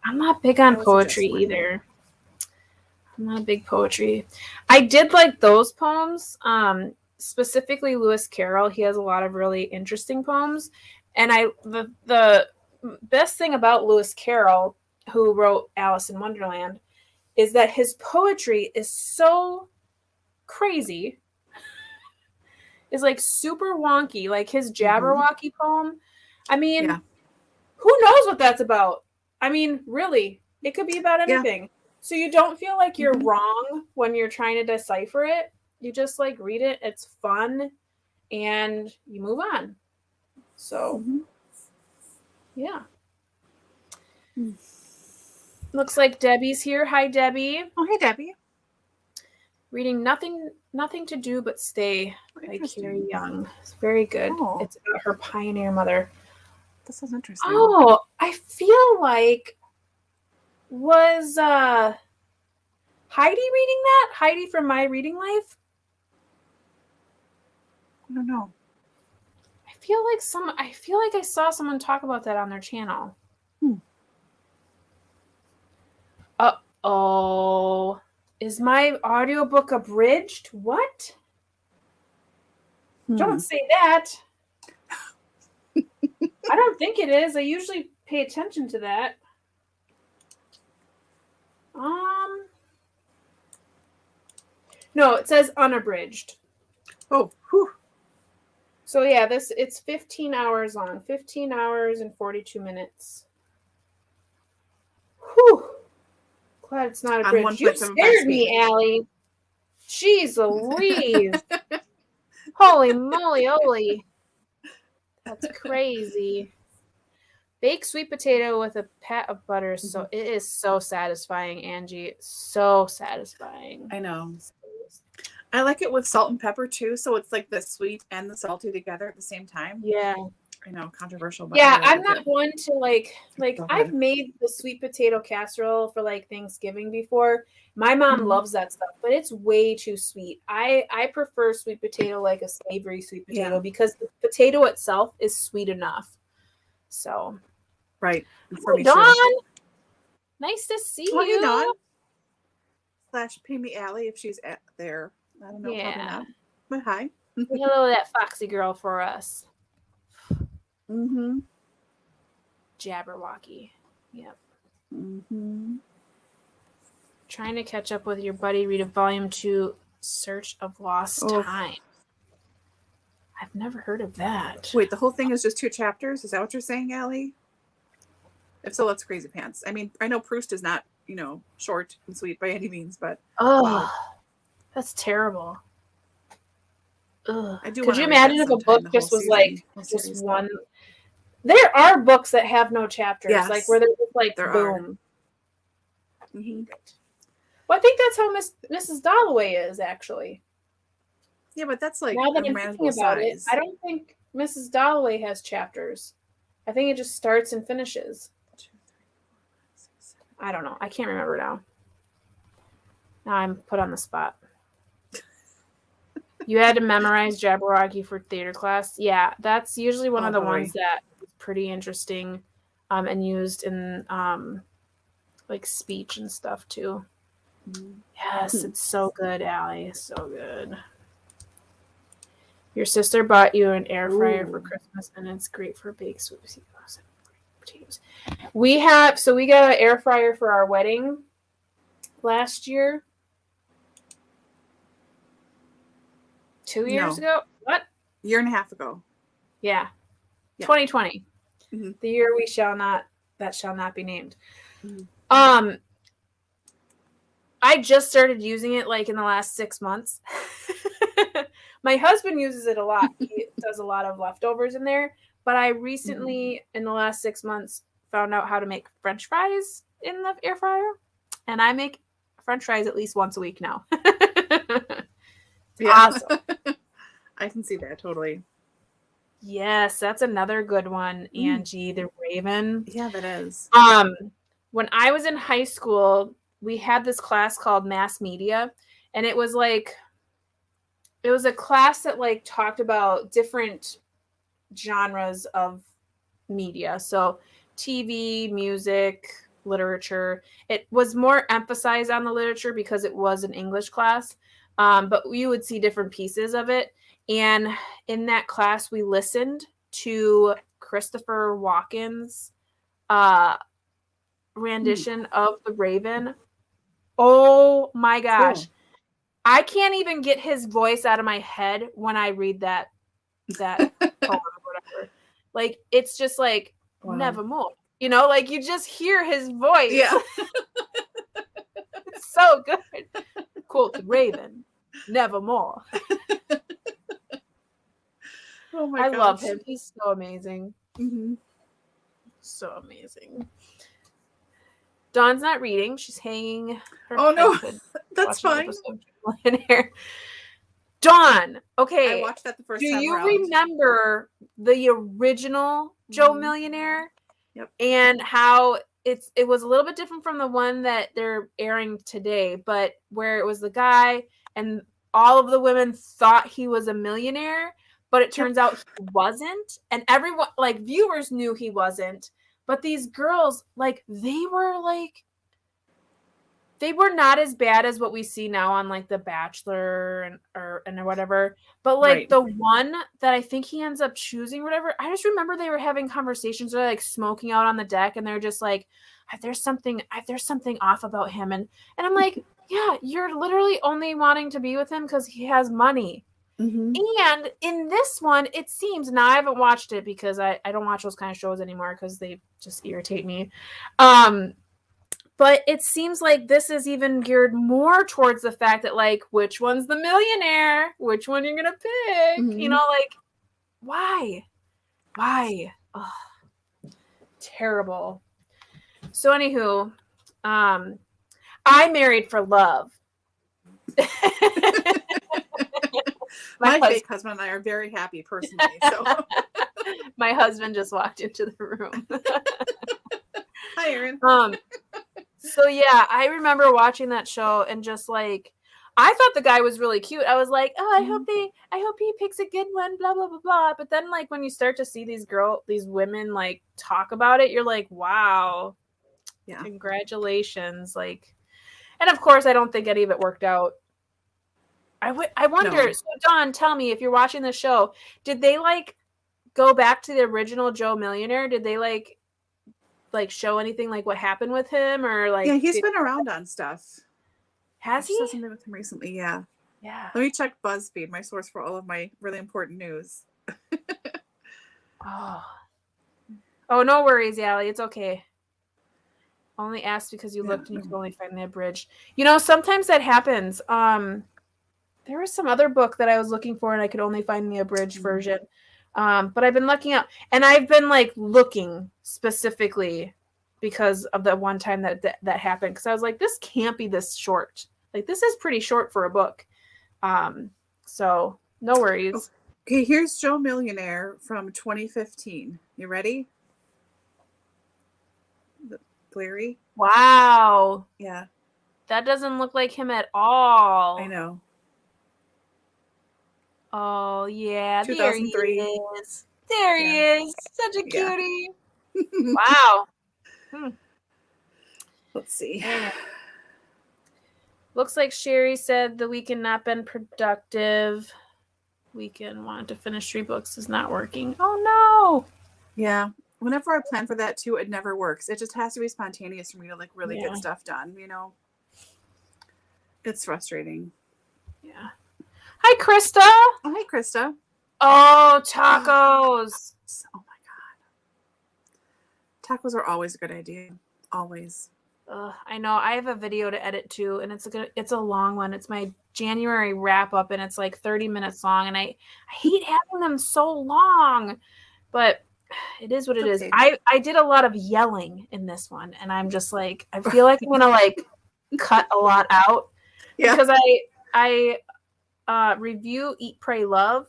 I'm not big on poetry either. I'm not a big poetry. I did like those poems. Specifically Lewis Carroll. He has a lot of really interesting poems. And the best thing about Lewis Carroll, who wrote Alice in Wonderland, is that his poetry is so crazy. Is like super wonky. Like his Jabberwocky poem. I mean, who knows what that's about? I mean, really, it could be about anything. Yeah. So you don't feel like you're wrong when you're trying to decipher it. You just like read it. It's fun, and you move on. So, yeah. Looks like Debbie's here. Hi, Debbie. Oh, hey, Debbie. Reading Nothing to Do But Stay by Carrie Young. It's very good. Oh. It's about her pioneer mother. This is interesting. Oh, I feel like was Heidi reading that? Heidi from My Reading Life? I don't know. I feel like I saw someone talk about that on their channel. Uh-oh. Is my audiobook abridged? What? Don't say that. I don't think it is. I usually pay attention to that. No, it says unabridged. Oh, whew. So yeah, it's 15 hours long. 15 hours and 42 minutes. Whew. Glad it's not abridged. You scared me, Allie. Jeez Louise. Holy moly, Oli. That's crazy. Baked sweet potato with a pat of butter. So it is so satisfying, Angie. So satisfying. I know. I like it with salt and pepper too. So it's like the sweet and the salty together at the same time. Yeah. I know, controversial. But yeah, I'm not one to like I've made the sweet potato casserole for like Thanksgiving before. My mom loves that stuff, but it's way too sweet. I prefer sweet potato, like a savory sweet potato, because the potato itself is sweet enough. So, right. For Dawn, nice to see you. Hey, Dawn. / pay me Allie if she's there. I don't know. Yeah. Probably not. But hi. Hello, that foxy girl for us. Jabberwocky. Yep. Trying to catch up with your buddy. Read a volume 2, Search of Lost Time. I've never heard of that. Wait, the whole thing is just 2 chapters? Is that what you're saying, Allie? If so, that's crazy pants. I mean, I know Proust is not, short and sweet by any means, but wow. That's terrible. I do. Could you imagine if a book just was like just one? There are books that have no chapters, like where they're just like boom. Well, I think that's how Mrs. Dalloway is actually. Yeah, but that's like now that I'm thinking about it, I don't think Mrs. Dalloway has chapters. I think it just starts and finishes. 2, 3, 4, 5, 6, 7. I don't know. I can't remember now. Now I'm put on the spot. You had to memorize Jabberwocky for theater class. Yeah, that's usually one of the ones that is pretty interesting and used in like speech and stuff too. Yes, it's so good, Allie. So good. Your sister bought you an air fryer for Christmas, and it's great for baked sweet potatoes. We got an air fryer for our wedding last year. 2 years ago? What? Year and a half ago. Yeah. 2020. Mm-hmm. The year that shall not be named. Mm-hmm. I just started using it like in the last 6 months. My husband uses it a lot. He does a lot of leftovers in there. But I recently, in the last 6 months, found out how to make French fries in the air fryer. And I make French fries at least once a week now. Yeah. Awesome. I can see that totally. Yes, that's another good one, Angie, the Raven. Yeah, that is. When I was in high school, we had this class called mass media, and it was a class that like talked about different genres of media. So TV, music, literature. It was more emphasized on the literature because it was an English class. But you would see different pieces of it. And in that class, we listened to Christopher Walken's rendition of The Raven. Oh my gosh. Cool. I can't even get his voice out of my head when I read that poem or whatever. Like, it's just like, Wow. nevermore. You know, like you just hear his voice. Yeah. It's so good. Quote The Raven, nevermore. Oh my I gosh. love him. He's so amazing. Mm-hmm. So amazing. Dawn's not reading. She's hanging her Oh no, head that's fine. Dawn, okay. I watched that the first Do time you around. remember the original Joe Millionaire? Yep. And how it was a little bit different from the one that they're airing today, but where it was the guy and all of the women thought he was a millionaire, but it turns out he wasn't. And everyone, like viewers, knew he wasn't. But these girls, like they were not as bad as what we see now on like The Bachelor and whatever. But like Right. the one that I think he ends up choosing, whatever. I just remember they were having conversations, they're like smoking out on the deck, and they're just like, "There's something off about him," and I'm like, "Yeah, you're literally only wanting to be with him because he has money." Mm-hmm. And in this one, it seems, now I haven't watched it because I don't watch those kind of shows anymore because they just irritate me. But it seems like this is even geared more towards the fact that, like, which one's the millionaire? Which one you're going to pick? Mm-hmm. You know, like, why? Why? Ugh. Terrible. So, anywho, I married for love. My fake husband and I are very happy personally. So my husband just walked into the room. Hi, Erin. So yeah, I remember watching that show and just like, I thought the guy was really cute. I was like, oh, I hope he picks a good one, blah, blah, blah, blah. But then like when you start to see these women like talk about it, you're like, wow, yeah, congratulations. Like, and of course, I don't think any of it worked out. I wonder, no. So Dawn, tell me, if you're watching the show, did they like go back to the original Joe Millionaire? Did they like show anything like what happened with him, or like? Yeah, he's been around on stuff. Has he? I saw something with him recently. Yeah. Yeah. Let me check BuzzFeed, my source for all of my really important news. Oh, no worries, Allie. It's okay. Only asked because you looked and you could only find the abridged. You know, sometimes that happens. There was some other book that I was looking for and I could only find the abridged version. But I've been looking up, and I've been like looking specifically because of the one time that happened. Because I was like, this can't be this short. Like, this is pretty short for a book. So no worries. Okay, here's Joe Millionaire from 2015. You ready? Glary. Wow. Yeah. That doesn't look like him at all. I know. Oh, yeah. 2003. There he is. There he is. Such a cutie. Wow. Let's see. Looks like Sherry said the weekend not been productive. Weekend wanted to finish 3 books is not working. Oh, no. Yeah. Whenever I plan for that, too, it never works. It just has to be spontaneous for me to, like, really get stuff done, you know? It's frustrating. Yeah. Hi, Krista. Oh, hi, Krista. Oh, tacos. Oh, my God. Tacos are always a good idea. Always. I know. I have a video to edit too, and it's a long one. It's my January wrap up, and it's like 30 minutes long, and I hate having them so long, but it is what it is. I did a lot of yelling in this one, and I'm just like, I feel like I'm gonna like cut a lot out because I review Eat, Pray, Love,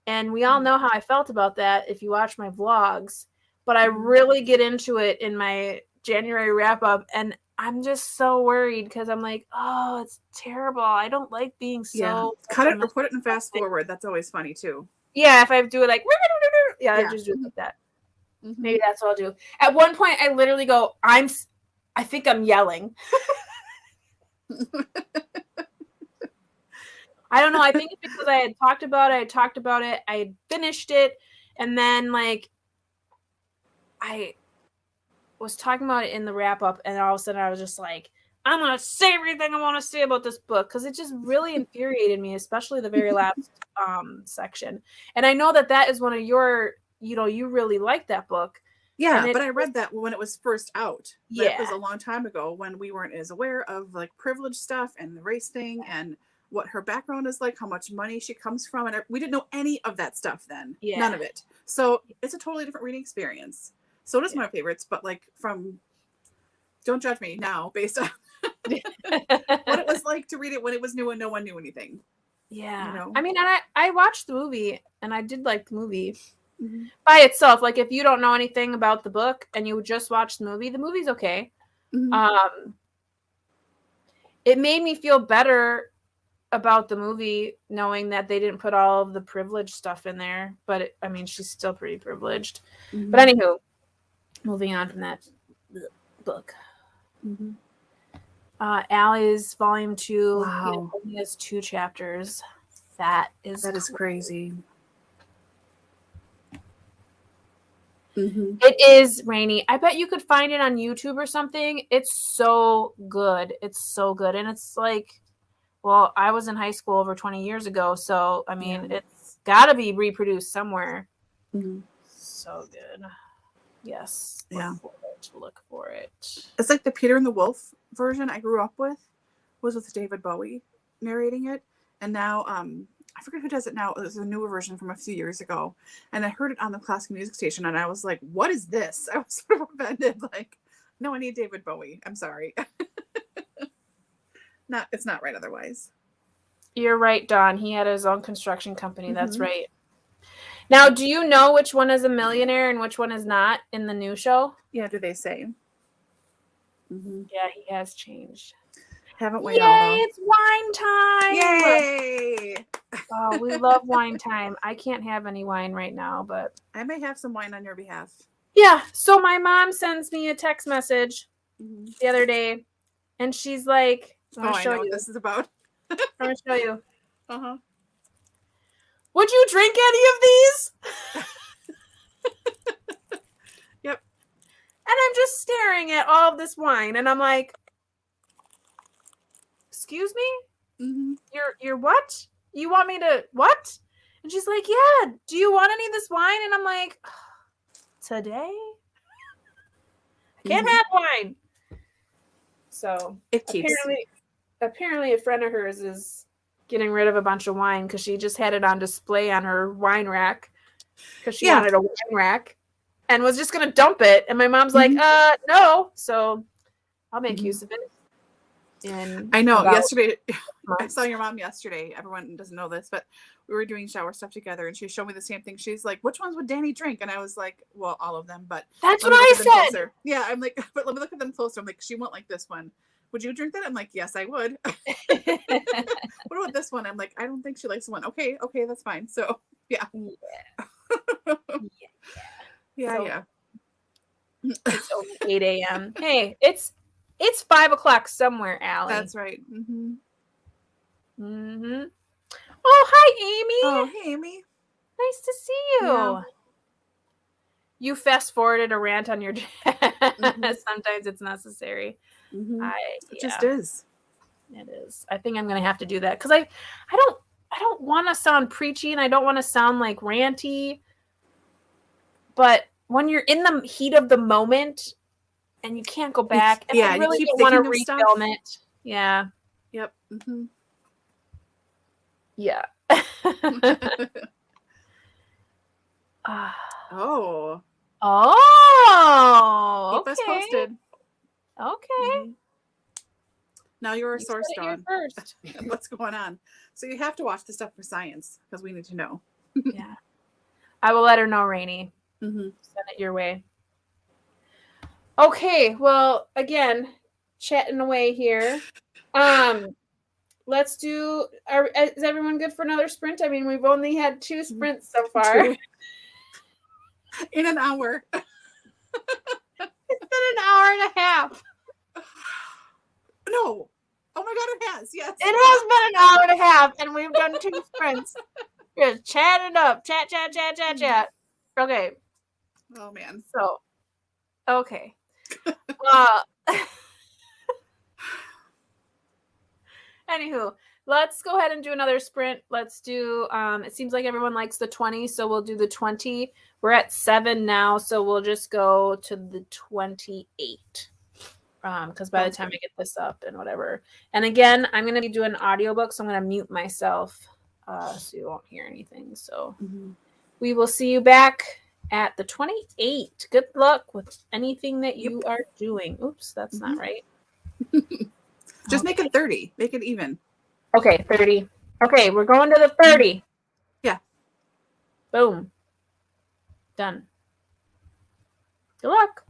and we all know how I felt about that if you watch my vlogs, but I really get into it in my January wrap up, and I'm just so worried because I'm like, oh, it's terrible. I don't like being so cut it or put it in fast forward. That's always funny too. Yeah, if I do it like I just do it like that. Maybe that's what I'll do. At one point I literally go, I think I'm yelling. I don't know. I think it's because I had talked about it. I had finished it. And then like I was talking about it in the wrap up, and all of a sudden I was just like, I'm going to say everything I want to say about this book because it just really infuriated me, especially the very last section. And I know that is one of your, you really like that book. Yeah, but I read that when it was first out. Yeah. That was a long time ago when we weren't as aware of like privilege stuff and the race thing and what her background is like, how much money she comes from. And we didn't know any of that stuff then. Yeah. None of it. So it's a totally different reading experience. So it is my favorites, but like don't judge me now based on what it was like to read it when it was new and no one knew anything. Yeah. I mean, and I watched the movie and I did like the movie by itself. Like if you don't know anything about the book and you just watch the movie's okay. It made me feel better about the movie knowing that they didn't put all of the privileged stuff in there, but I mean, she's still pretty privileged. But anywho, moving on from that book. Allie's volume 2. Wow. He has 2 chapters. That is crazy. It is Rainy. I bet you could find it on YouTube or something. It's so good. And it's like, well, I was in high school over 20 years ago, so I mean, it's got to be reproduced somewhere. So good. Yes. Look for it. It's like the Peter and the Wolf version I grew up with was with David Bowie narrating it, and now I forget who does it now. It was a newer version from a few years ago, and I heard it on the classical music station, and I was like, "What is this?" I was sort of offended. Like, no, I need David Bowie. I'm sorry. It's not right otherwise. You're right, Don. He had his own construction company. That's right. Now, do you know which one is a millionaire and which one is not in the new show? Yeah, do they say? Yeah, he has changed. Haven't we? Yay, it's wine time! Yay! Oh, we love wine time. I can't have any wine right now, but I may have some wine on your behalf. Yeah, so my mom sends me a text message the other day, and she's like, I know what this is about. I'm going to show you. Would you drink any of these? Yep. And I'm just staring at all of this wine, and I'm like, excuse me? You're what? You want me to what? And she's like, yeah, do you want any of this wine? And I'm like, today? I can't have wine. So apparently a friend of hers is getting rid of a bunch of wine because she just had it on display on her wine rack because she wanted a wine rack and was just going to dump it. And my mom's like, no. So I'll make use of it. I know. Yesterday, I saw your mom yesterday. Everyone doesn't know this, but we were doing shower stuff together, and she showed me the same thing. She's like, "Which ones would Dani drink?" And I was like, "Well, all of them." But that's what I said. Closer. Yeah, I'm like, but let me look at them closer. I'm like, she won't like this one. Would you drink that? I'm like, yes, I would. What about this one? I'm like, I don't think she likes the one. Okay, that's fine. So yeah. Yeah. It's only 8 a.m. Hey, it's 5 o'clock somewhere, Allie. That's right. Oh, hi, Amy. Oh, hey, Amy. Nice to see you. Yeah. You fast forwarded a rant on your dad. Sometimes it's necessary. It just is. It is. I think I'm going to have to do that because I don't want to sound preachy and I don't want to sound like ranty, but when you're in the heat of the moment and you can't go back, and I really don't want to refilm it. Yeah. Yep. Mm-hmm. Yeah. Oh. Oh. Keep us posted. Okay. Mm-hmm. Now you're a source, Dawn. First. What's going on? So you have to watch the stuff for science because we need to know. Yeah. I will let her know, Rainey. Mm-hmm. Send it your way. Okay. Well, again, chatting away here. Let's do. Is everyone good for another sprint? I mean, we've only had 2 sprints so far. In an hour. It's been an hour and a half. No. Oh my God, it has. Yes. It has been an hour and a half, and we've done 2 sprints. Just chat it up. Chat. Okay. Oh man. So, okay. Anywho, let's go ahead and do another sprint. Let's do, it seems like everyone likes the 20, so we'll do the 20. We're at 7 now, so we'll just go to the 28. Because by the time I get this up and whatever. And again, I'm going to be doing an audiobook, so I'm going to mute myself so you won't hear anything. So we will see you back at the 28. Good luck with anything that you are doing. Oops, that's not right. Just make it 30. Make it even. Okay, 30. Okay, we're going to the 30. Yeah. Boom. Done. Good luck.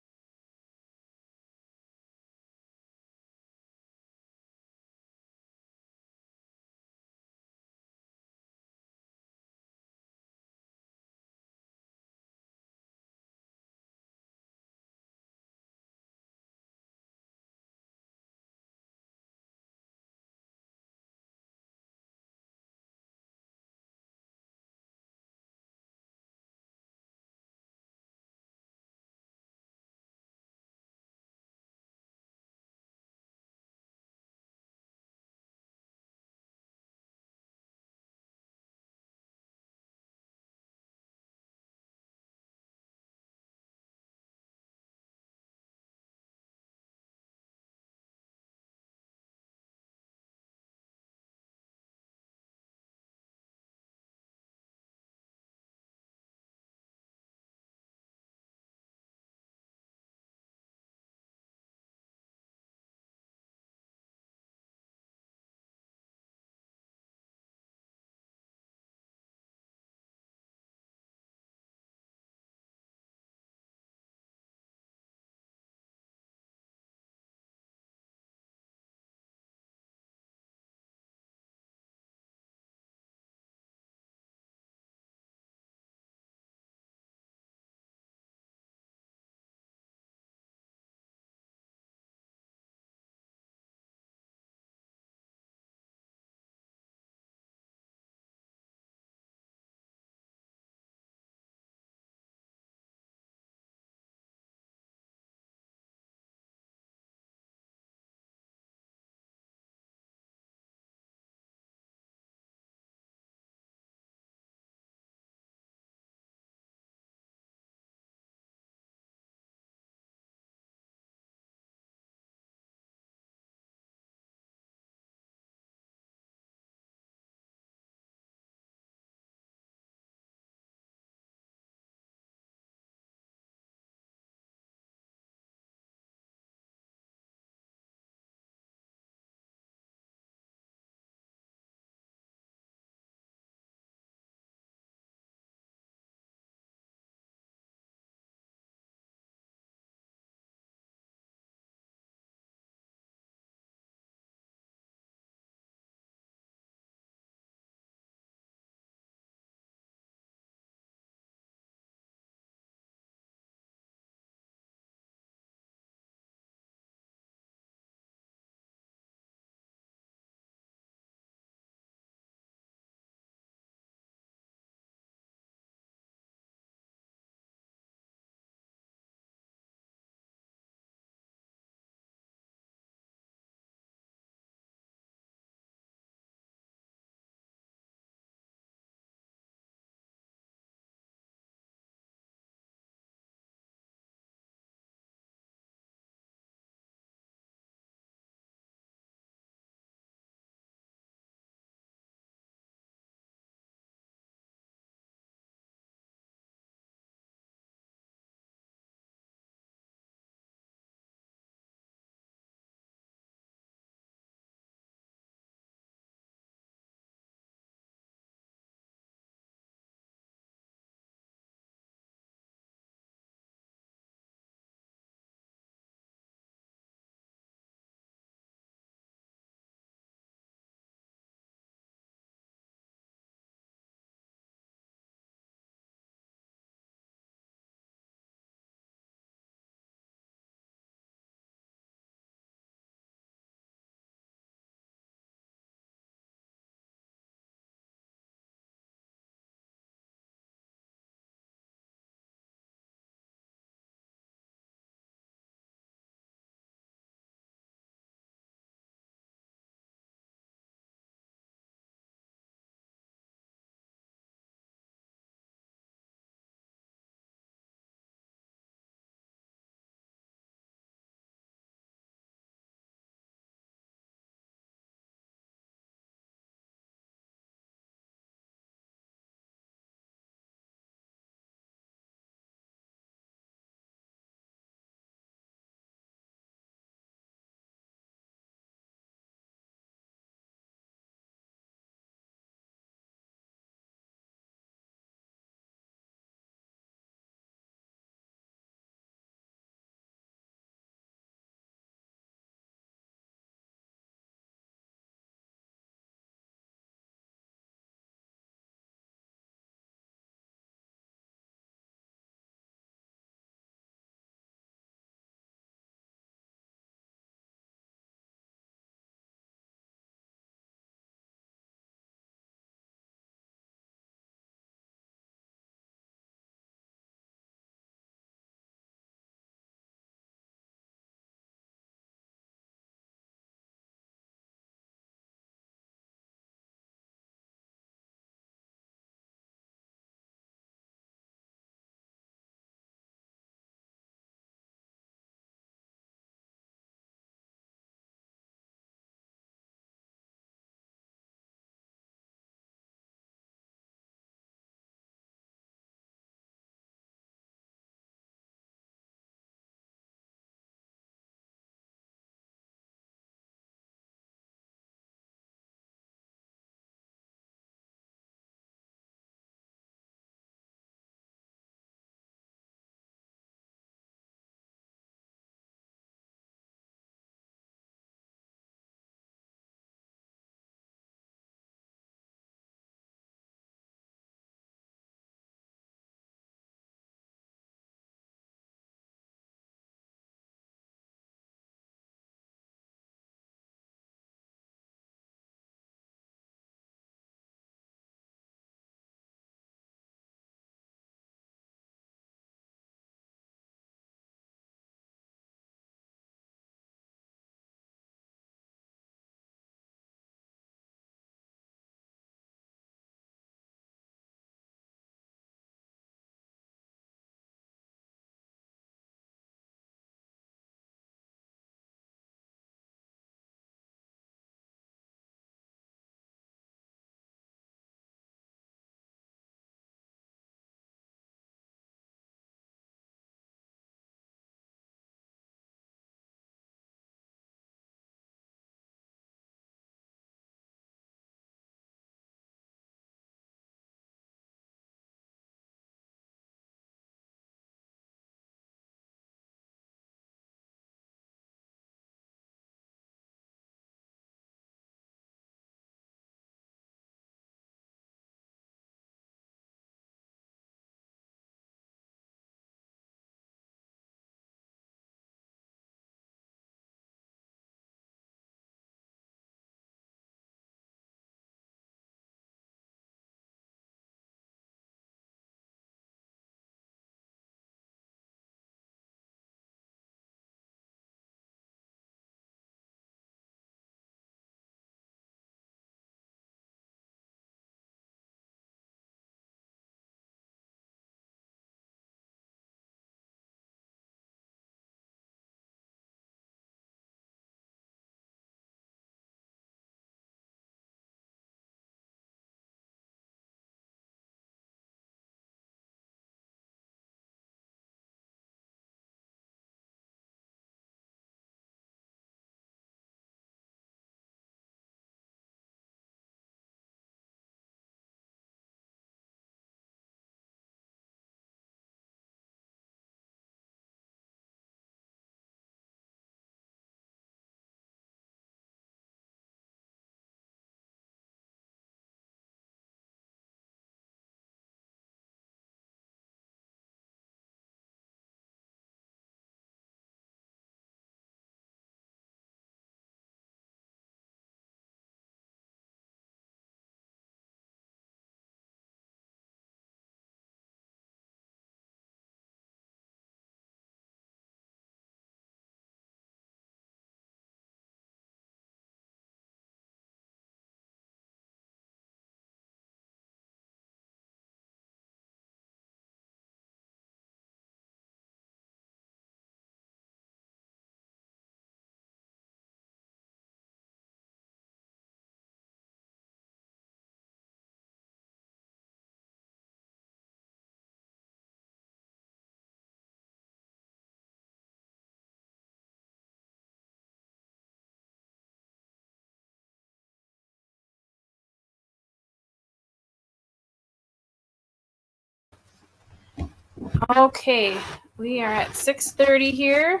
Okay, we are at 6:30 here.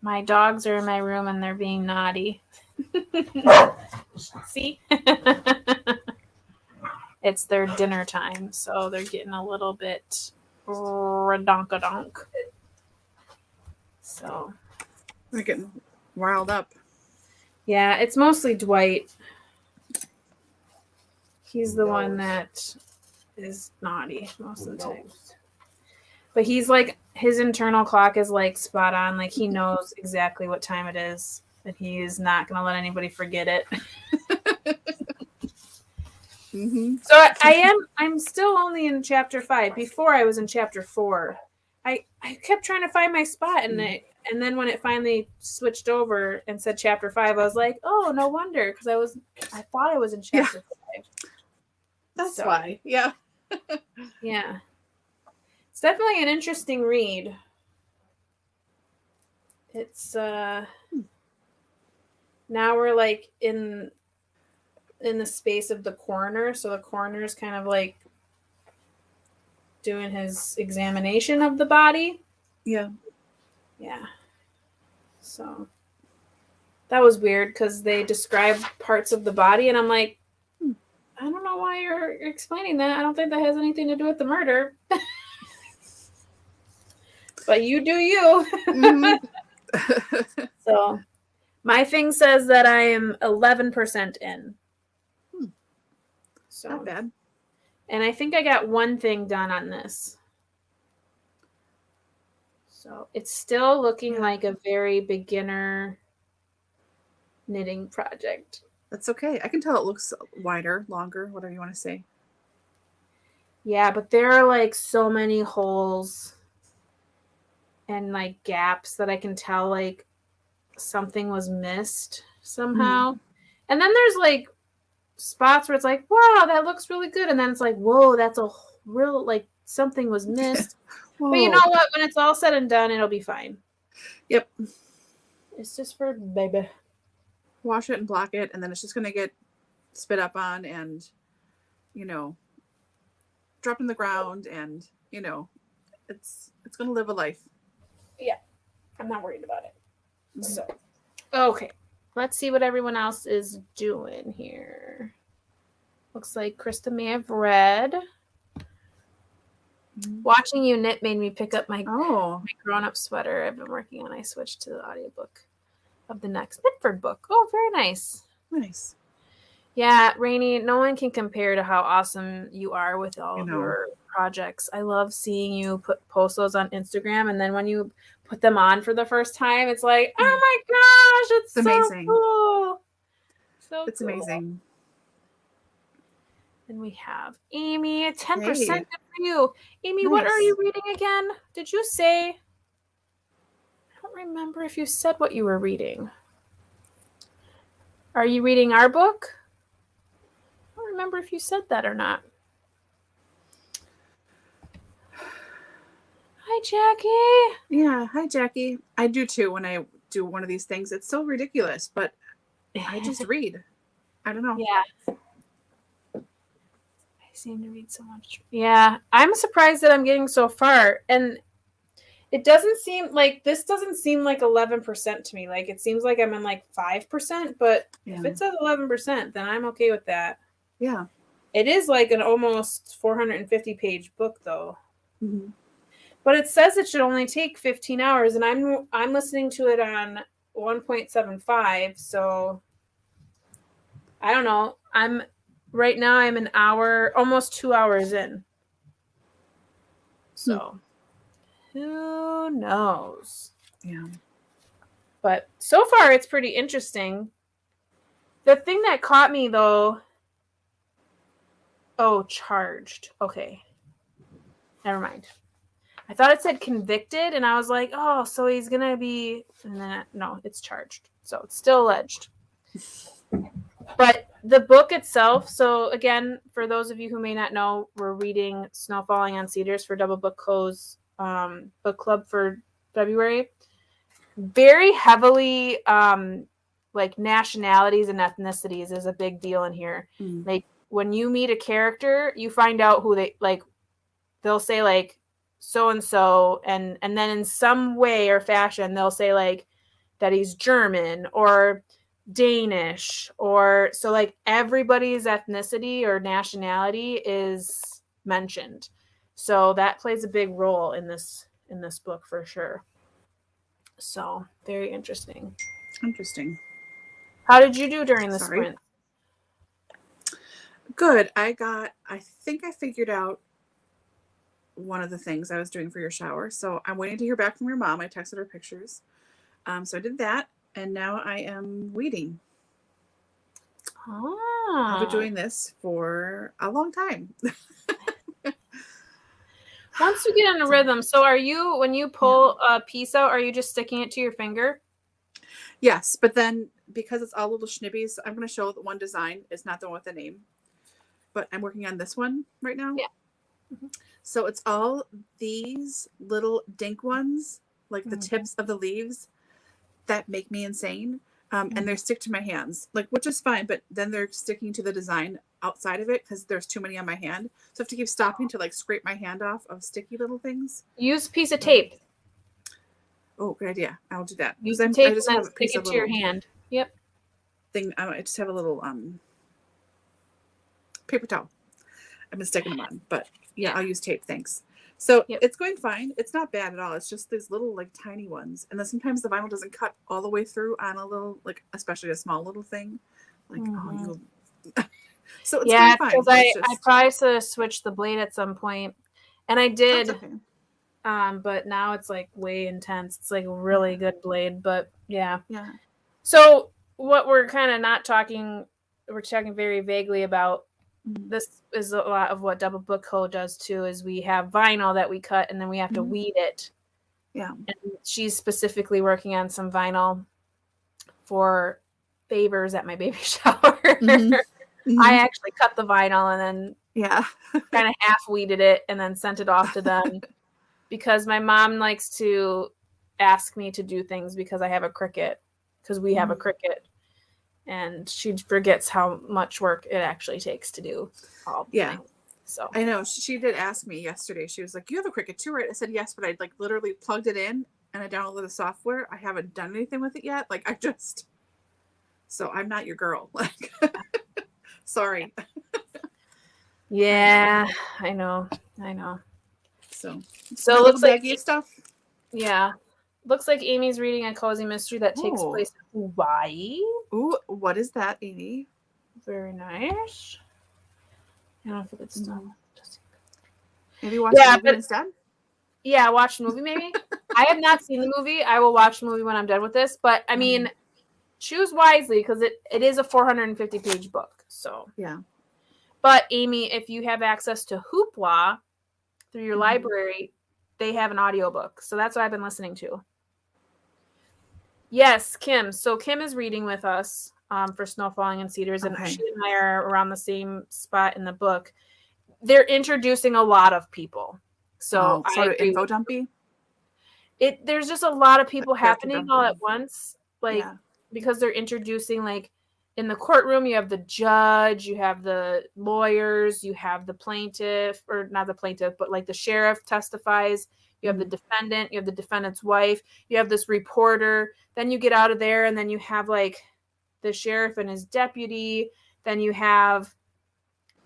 My dogs are in my room and they're being naughty. See? It's their dinner time, so they're getting a little bit redonkadonk. So They're getting riled up. yeah, it's mostly Dwight. He's the one that is naughty most of the time. But he's like, his internal clock is like spot on. Like he knows exactly what time it is, and he is not going to let anybody forget it. Mm-hmm. So I'm still only in chapter 5. Before I was in chapter 4. I kept trying to find my spot, and then when it finally switched over and said chapter 5, I was like, oh, no wonder, because I thought I was in chapter 5. That's why. Yeah. Yeah. It's definitely an interesting read. It's now we're like in the space of the coroner, so the coroner's kind of like doing his examination of the body. Yeah. Yeah. So that was weird because they described parts of the body, and I'm like, I don't know why you're explaining that. I don't think that has anything to do with the murder. But you do you. Mm-hmm. So my thing says that I am 11% in. So not bad. And I think I got one thing done on this. So it's still looking like a very beginner knitting project. That's okay. I can tell it looks wider, longer, whatever you want to say. Yeah, but there are like so many holes and like gaps that I can tell like something was missed somehow. Mm-hmm. And then there's like spots where it's like, wow, that looks really good. And then it's like, whoa, that's a real, like something was missed. But you know what? When it's all said and done, it'll be fine. Yep. It's just for baby. Wash it and block it, and then it's just going to get spit up on and, dropped in the ground, and, it's going to live a life. Yeah. I'm not worried about it. Mm-hmm. So, okay. Let's see what everyone else is doing here. Looks like Krista may have read. Watching you knit made me pick up my grown-up sweater I've been working on. I switched to the audiobook of the next Mitford book. Oh, very nice. Nice. Yeah, Rainey, no one can compare to how awesome you are with all of your projects. I love seeing you post those on Instagram, and then when you put them on for the first time, it's like, oh my gosh, it's so amazing. Cool. So it's amazing. And we have Amy, 10% good for you. Amy, what are you reading again? Did you say? I don't remember if you said what you were reading. Are you reading our book? I don't remember if you said that or not. Hi, Jackie. Yeah, hi, Jackie. I do too when I do one of these things. It's so ridiculous, but I just read. I don't know. Yeah. I seem to read so much. Yeah, I'm surprised that I'm getting so far. And it doesn't seem like, this doesn't seem like 11% to me. Like, it seems like I'm in like 5%, but if it says 11%, then I'm okay with that. Yeah. It is like an almost 450-page book, though. Mm-hmm. But it says it should only take 15 hours, and I'm listening to it on 1.75, so I don't know. Right now I'm an hour, almost 2 hours in. So who knows? Yeah. But so far it's pretty interesting. The thing that caught me though, charged. Okay. Never mind. I thought it said convicted, and I was like, oh, so he's going to be... And then, no, it's charged. So it's still alleged. But the book itself, so again, for those of you who may not know, we're reading Snow Falling on Cedars for DoubleBookedCo's book club for February. Very heavily, like, nationalities and ethnicities is a big deal in here. Like, when you meet a character, you find out who they... like. they'll say like so and so, and then in some way or fashion they'll say like that he's German or Danish, or so like everybody's ethnicity or nationality is mentioned. So that plays a big role in this book for sure. So very interesting. Interesting. How did you do during the sprint? Good. I think I figured out one of the things I was doing for your shower. So I'm waiting to hear back from your mom. I texted her pictures. So I did that, and now I am weeding. I've been doing this for a long time. Once you get in a rhythm, so are you, when you pull a piece out, are you just sticking it to your finger? Yes, but then because it's all little schnibbies, I'm going to show the one design. It's not the one with the name, but I'm working on this one right now. Yeah. Mm-hmm. So it's all these little dink ones, like the tips of the leaves, that make me insane. And they stick to my hands, like, which is fine, but then they're sticking to the design outside of it because there's too many on my hand. So I have to keep stopping to like scrape my hand off of sticky little things. Use a piece of tape. Oh, good idea. I'll do that. Use the tape I just and have then a piece stick it to your hand. Yep. Thing. I just have a little paper towel. I've been sticking them on, but yeah, I'll use tape. Thanks. So it's going fine. It's not bad at all. It's just these little like tiny ones. And then sometimes the vinyl doesn't cut all the way through on a little, like, especially a small little thing. Like, oh, you. So it's going fine. Because I tried to switch the blade at some point, and I did. Okay. But now it's like way intense. It's like a really good blade, but yeah. So what we're kind of not talking, we're talking very vaguely about. This is a lot of what DoubleBookedCo does too, is we have vinyl that we cut and then we have to weed it. Yeah. And she's specifically working on some vinyl for favors at my baby shower. I actually cut the vinyl and then kind of half weeded it and then sent it off to them because my mom likes to ask me to do things because I have a Cricut, because we have a Cricut. And she forgets how much work it actually takes to do all things. So I know she did ask me yesterday. She was like, "You have a Cricut too, right?" I said, "Yes," but I like literally plugged it in and I downloaded the software. I haven't done anything with it yet. Like so I'm not your girl. Like, sorry. Yeah, I know. So it looks like stuff. Yeah. Looks like Amy's reading a cozy mystery that takes place in Hawaii. Ooh, what is that, Amy? Very nice. I don't know if it's done. Maybe watch the movie instead? Yeah, watch the movie maybe. I have not seen the movie. I will watch the movie when I'm done with this. But I mean, choose wisely because it is a 450-page book. So yeah. But Amy, if you have access to Hoopla through your library, they have an audiobook. So that's what I've been listening to. Yes, Kim. So Kim is reading with us for Snow Falling in Cedars, and she and I are around the same spot in the book. They're introducing a lot of people. So sort of info dumpy. There's just a lot of people happening all at once, like because they're introducing, like, in the courtroom, you have the judge, you have the lawyers, you have the plaintiff, or not the plaintiff, but like the sheriff testifies. You have the defendant, you have the defendant's wife, you have this reporter. Then you get out of there, and then you have like the sheriff and his deputy. Then you have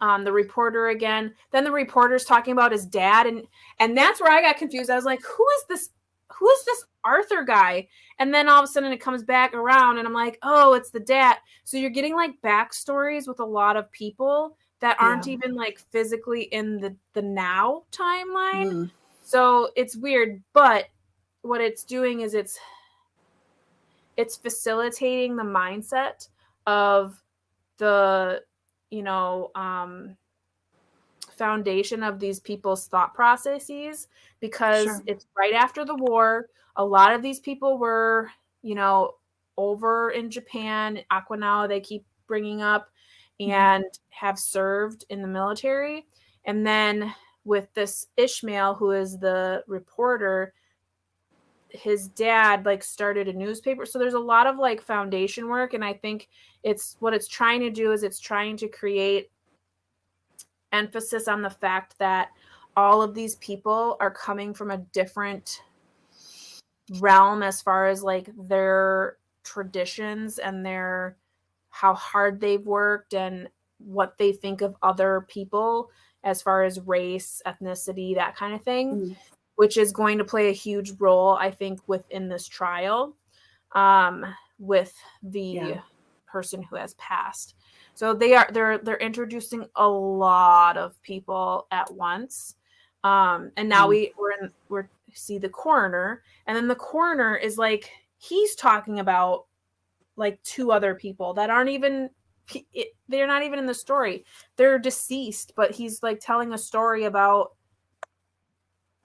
the reporter again. Then the reporter's talking about his dad, and that's where I got confused. I was like, who is this Arthur guy? And then all of a sudden it comes back around, and I'm like, oh, it's the dad. So you're getting like backstories with a lot of people that aren't even like physically in the now timeline. So it's weird, but what it's doing is it's facilitating the mindset of the, foundation of these people's thought processes, because it's right after the war. A lot of these people were, over in Japan, Okinawa, they keep bringing up, and have served in the military. And then with this Ishmael, who is the reporter, his dad like started a newspaper. So there's a lot of like foundation work. And I think what it's trying to do is it's trying to create emphasis on the fact that all of these people are coming from a different realm as far as like their traditions and their how hard they've worked and what they think of other people as far as race, ethnicity, that kind of thing, which is going to play a huge role, I think, within this trial with the person who has passed. So they're introducing a lot of people at once. And now we see the coroner, and then the coroner is like, he's talking about like 2 other people that aren't even, they're not even in the story. They're deceased, but he's like telling a story about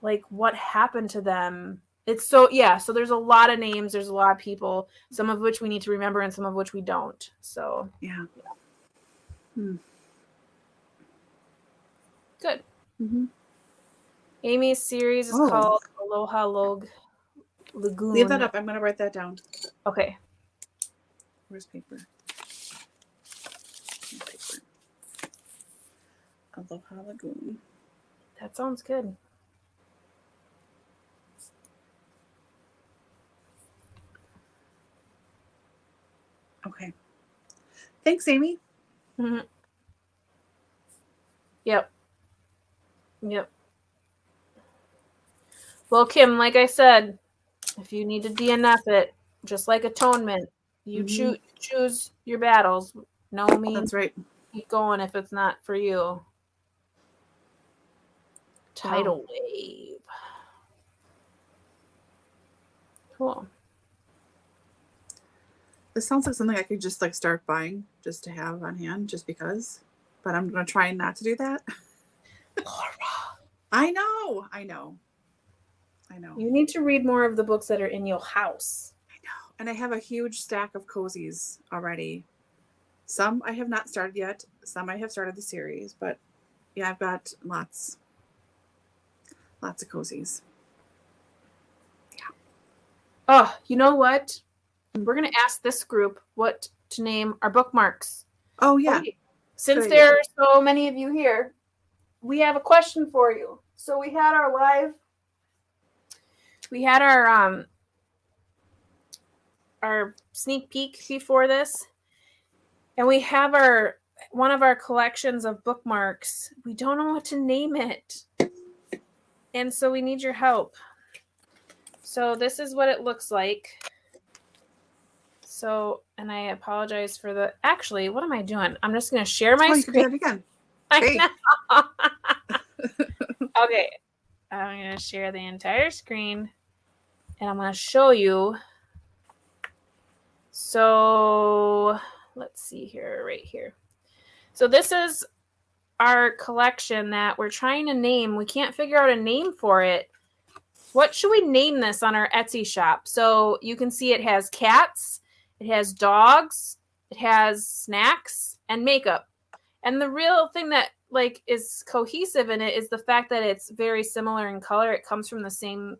like what happened to them. It's so there's a lot of names, there's a lot of people, some of which we need to remember and some of which we don't. So good. Amy's series is called Aloha Lagoon. Leave that up. I'm going to write that down. Okay. Where's paper? Aloha Lagoon. That sounds good. Okay. Thanks, Amy. Yep. Well, Kim, like I said, if you need to DNF it, just like atonement, you choose your battles. No means that's right. Keep going if it's not for you. Tidal wave. Cool. This sounds like something I could just like start buying just to have on hand just because. But I'm going to try not to do that. Laura. I know. You need to read more of the books that are in your house. I know. And I have a huge stack of cozies already. Some I have not started yet. Some I have started the series. But yeah, I've got lots of cozies. Yeah. Oh, you know what? We're going to ask this group what to name our bookmarks. Oh, yeah. Okay. Since there are so many of you here, we have a question for you. So we had our sneak peek before this, and we have one of our collections of bookmarks. We don't know what to name it, and so we need your help. So this is what it looks like. So, and I apologize for actually, what am I doing? I'm just going to share my screen. You can do that again. I know. Okay. I'm going to share the entire screen and I'm going to show you. So let's see here, right here. So this is our collection that we're trying to name. We can't figure out a name for it. What should we name this on our Etsy shop? So you can see it has cats, it has dogs, it has snacks and makeup. And the real thing that like is cohesive in it is the fact that it's very similar in color. It comes from the same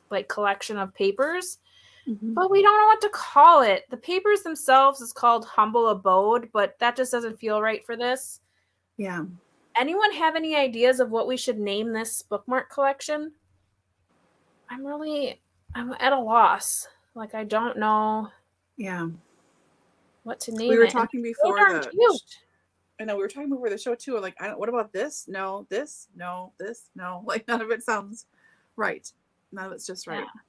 like collection of papers. But we don't know what to call it. The papers themselves is called Humble Abode, but that just doesn't feel right for this. Yeah. Anyone have any ideas of what we should name this bookmark collection? I'm at a loss. Like, I don't know. Yeah. What to name it. We were talking before I know we were talking before the show too. Like, what about this? No, this, no, this, no. Like, none of it sounds right. None of it's just right. Yeah.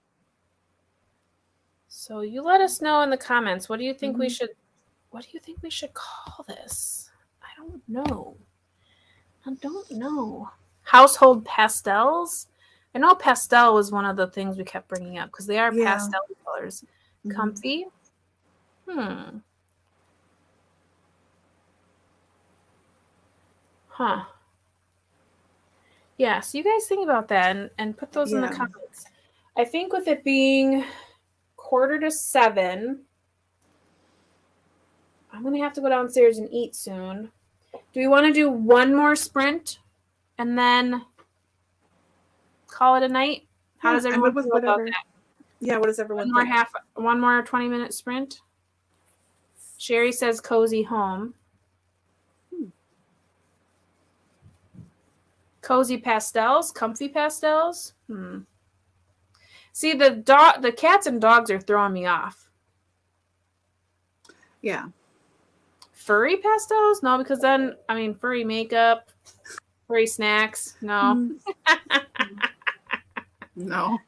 So you let us know in the comments. What do you think we should call this? I don't know. Household pastels? I know pastel was one of the things we kept bringing up because they are pastel colors. Comfy? Huh. Yeah, so you guys think about that and put those in the comments. I think with it being 6:45, I'm going to have to go downstairs and eat soon. Do we want to do one more sprint and then call it a night? How does everyone feel about that? Yeah, what does everyone think? One more 20-minute sprint? Sherry says cozy home. Cozy pastels, comfy pastels. See, the cats and dogs are throwing me off. Yeah. Furry pastels? No, because then, I mean, furry makeup, furry snacks. No. No.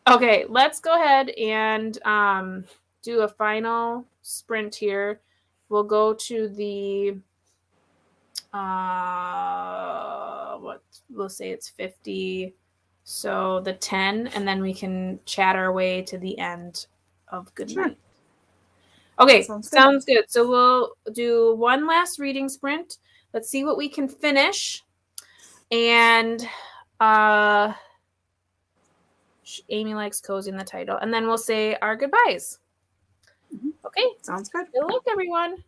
Okay, let's go ahead and do a final sprint here. We'll go to the we'll say it's 50. So the 10, and then we can chat our way to the end of good night. Okay, sounds good. So we'll do one last reading sprint. Let's see what we can finish. And Amy likes cozy in the title. And then we'll say our goodbyes. Okay. Sounds good. Good luck, everyone.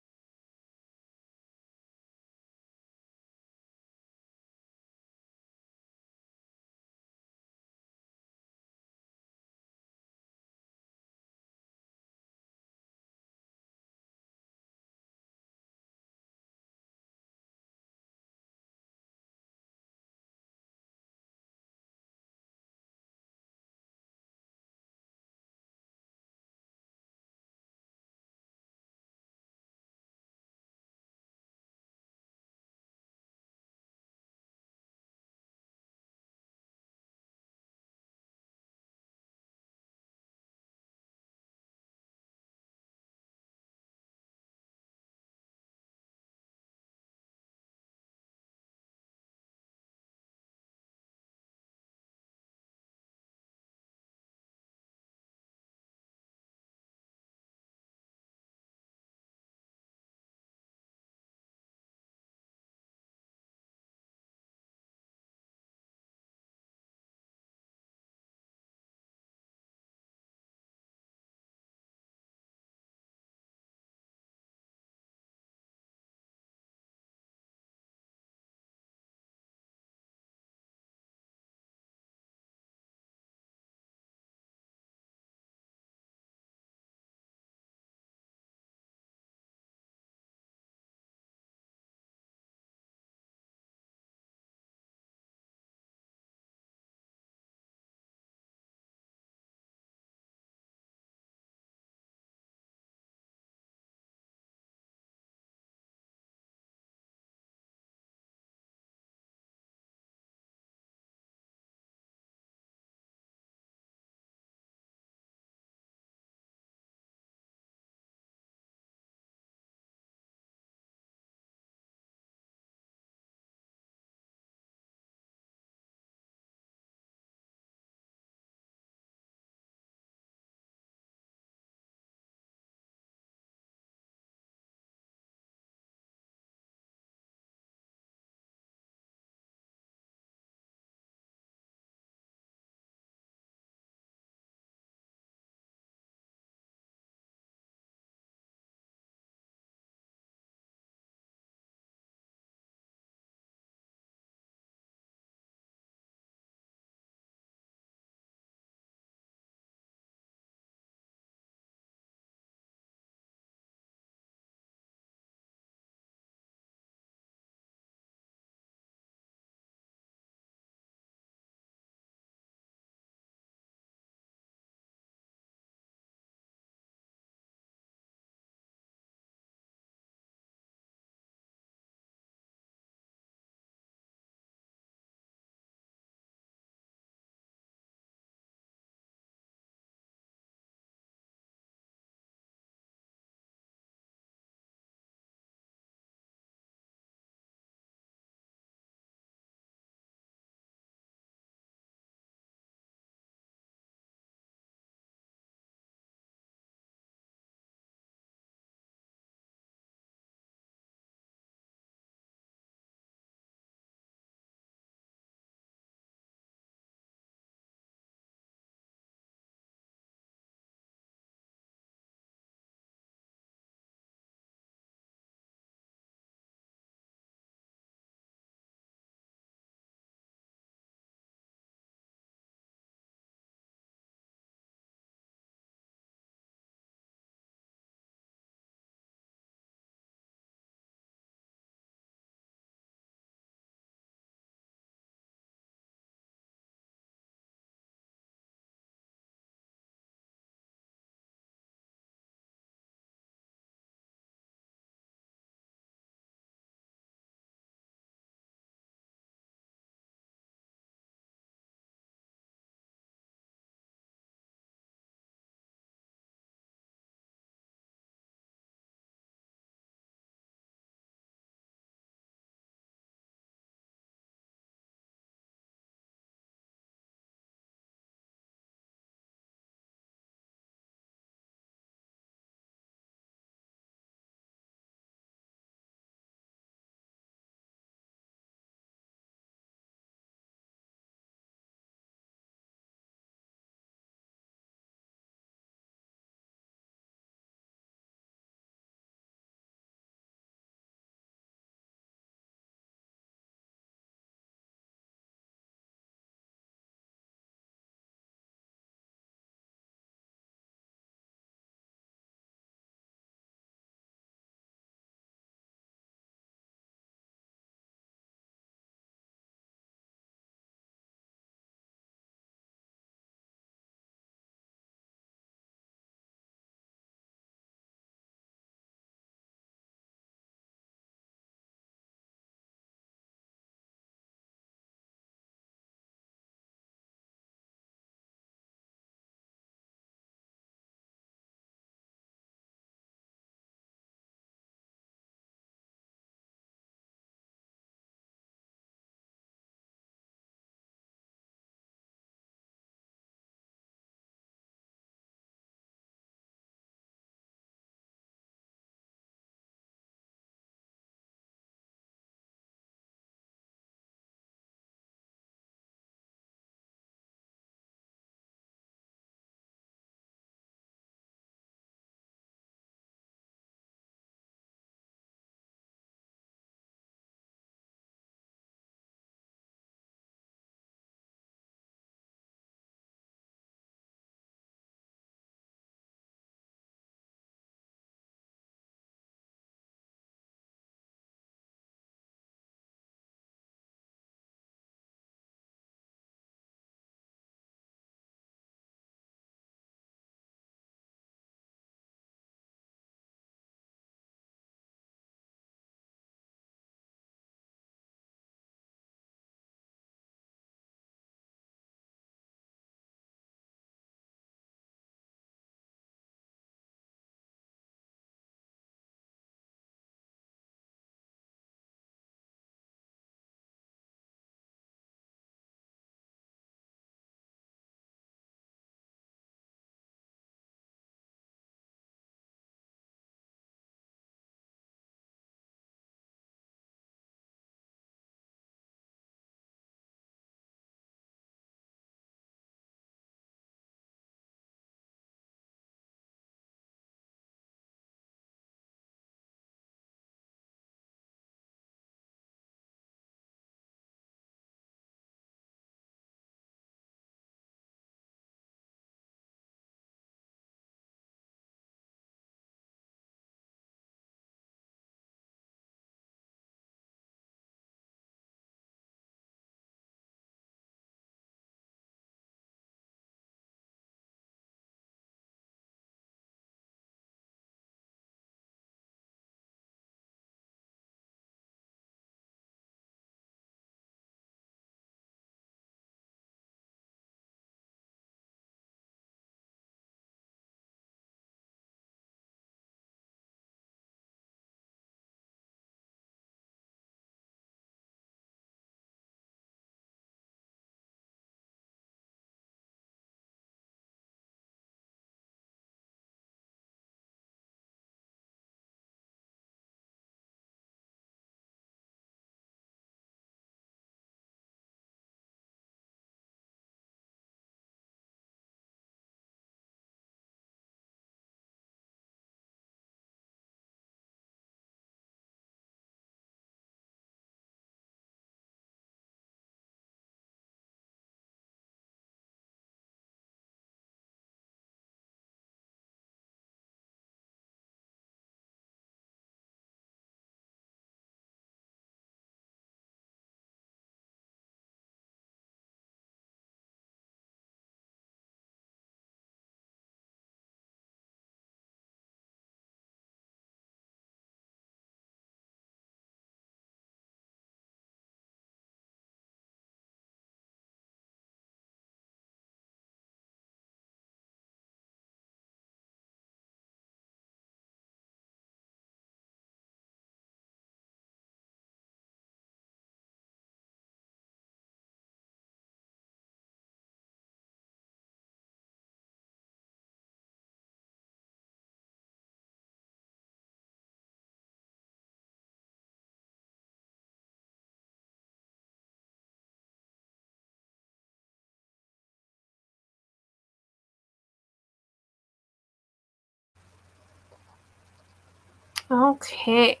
Okay.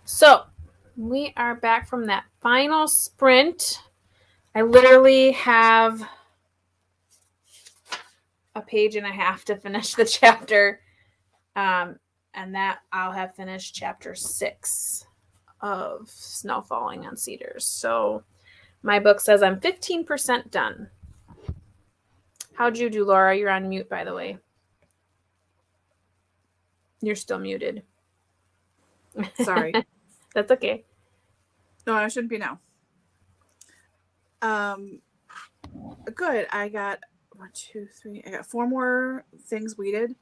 So we are back from that final sprint. I literally have a page and a half to finish the chapter. And that I'll have finished chapter 6 of Snow Falling on Cedars. So my book says I'm 15% done. How'd you do, Laura? You're on mute, by the way. You're still muted. Sorry. That's okay. No, I shouldn't be now. Good. I got 1, 2, 3. I got 4 more things weeded.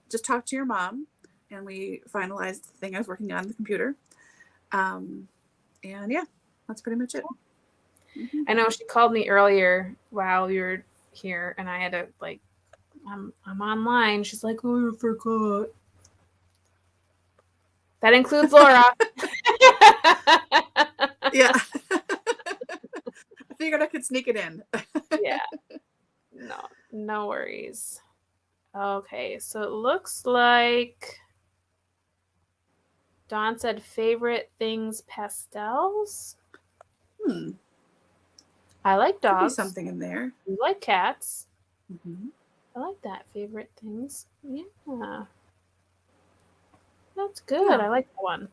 Just talked to your mom, and we finalized the thing I was working on the computer. And yeah, that's pretty much it. Mm-hmm. I know she called me earlier while you were here, and I had to I'm online. She's like, oh, I forgot. That includes Laura. Yeah. I figured I could sneak it in. Yeah. No worries. Okay, so it looks like Dawn said favorite things pastels. I like dogs. Could be something in there. You like cats. Mm-hmm. I like that. Favorite things. Yeah. That's good. Yeah. I like that one.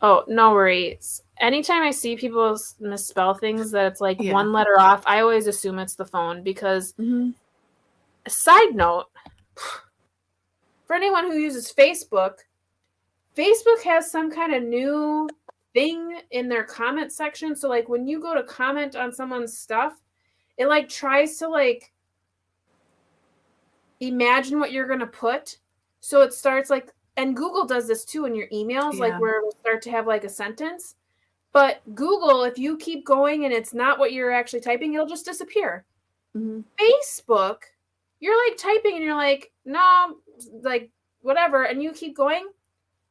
Oh, no worries. Anytime I see people misspell things that it's like one letter off, I always assume it's the phone because side note, for anyone who uses Facebook has some kind of new thing in their comment section. So like when you go to comment on someone's stuff, it like tries to like imagine what you're going to put. So it starts like, and Google does this too in your emails, like where it'll start to have like a sentence. But Google, if you keep going and it's not what you're actually typing, it'll just disappear. Mm-hmm. Facebook, you're like typing and you're like, no, like whatever. And you keep going.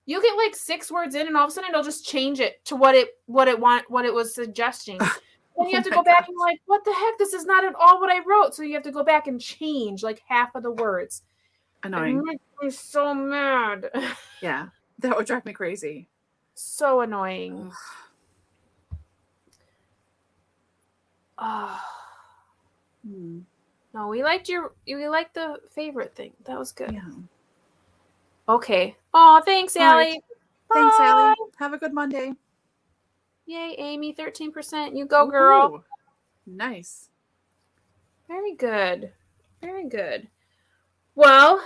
You get like 6 words in and all of a sudden it'll just change it to what it was suggesting. Then you have to go back and you're like, what the heck? This is not at all what I wrote. So you have to go back and change like half of the words. Annoying. I'm so mad. Yeah, that would drive me crazy. So annoying. No, we liked the favorite thing. That was good. Yeah. Okay. Oh, thanks, Allie. Right. Thanks, Allie. Have a good Monday. Yay, Amy, 13%. You go, girl. Ooh, nice. Very good. Very good. Well,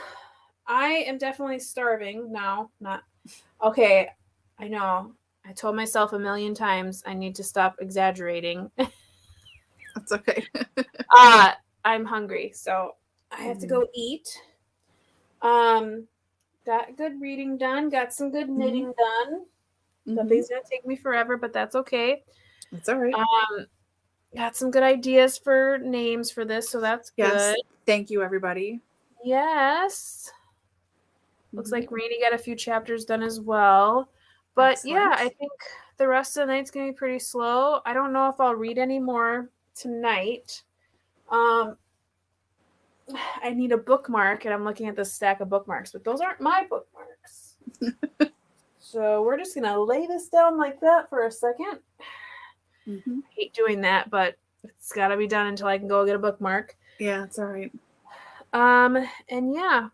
I am definitely starving now. Okay, I know. I told myself a million times I need to stop exaggerating. That's okay. I'm hungry, so I have to go eat. Got good reading done. Got some good knitting done. Nothing's gonna take me forever, but that's okay. That's all right. Got some good ideas for names for this, so that's good. Thank you, everybody. Yes. Looks like Rainey got a few chapters done as well. But yeah, I think the rest of the night's gonna be pretty slow. I don't know if I'll read any more tonight. I need a bookmark, and I'm looking at this stack of bookmarks, but those aren't my bookmarks. So we're just gonna lay this down like that for a second. I hate doing that, but it's got to be done until I can go get a bookmark. Yeah, it's all right. And yeah,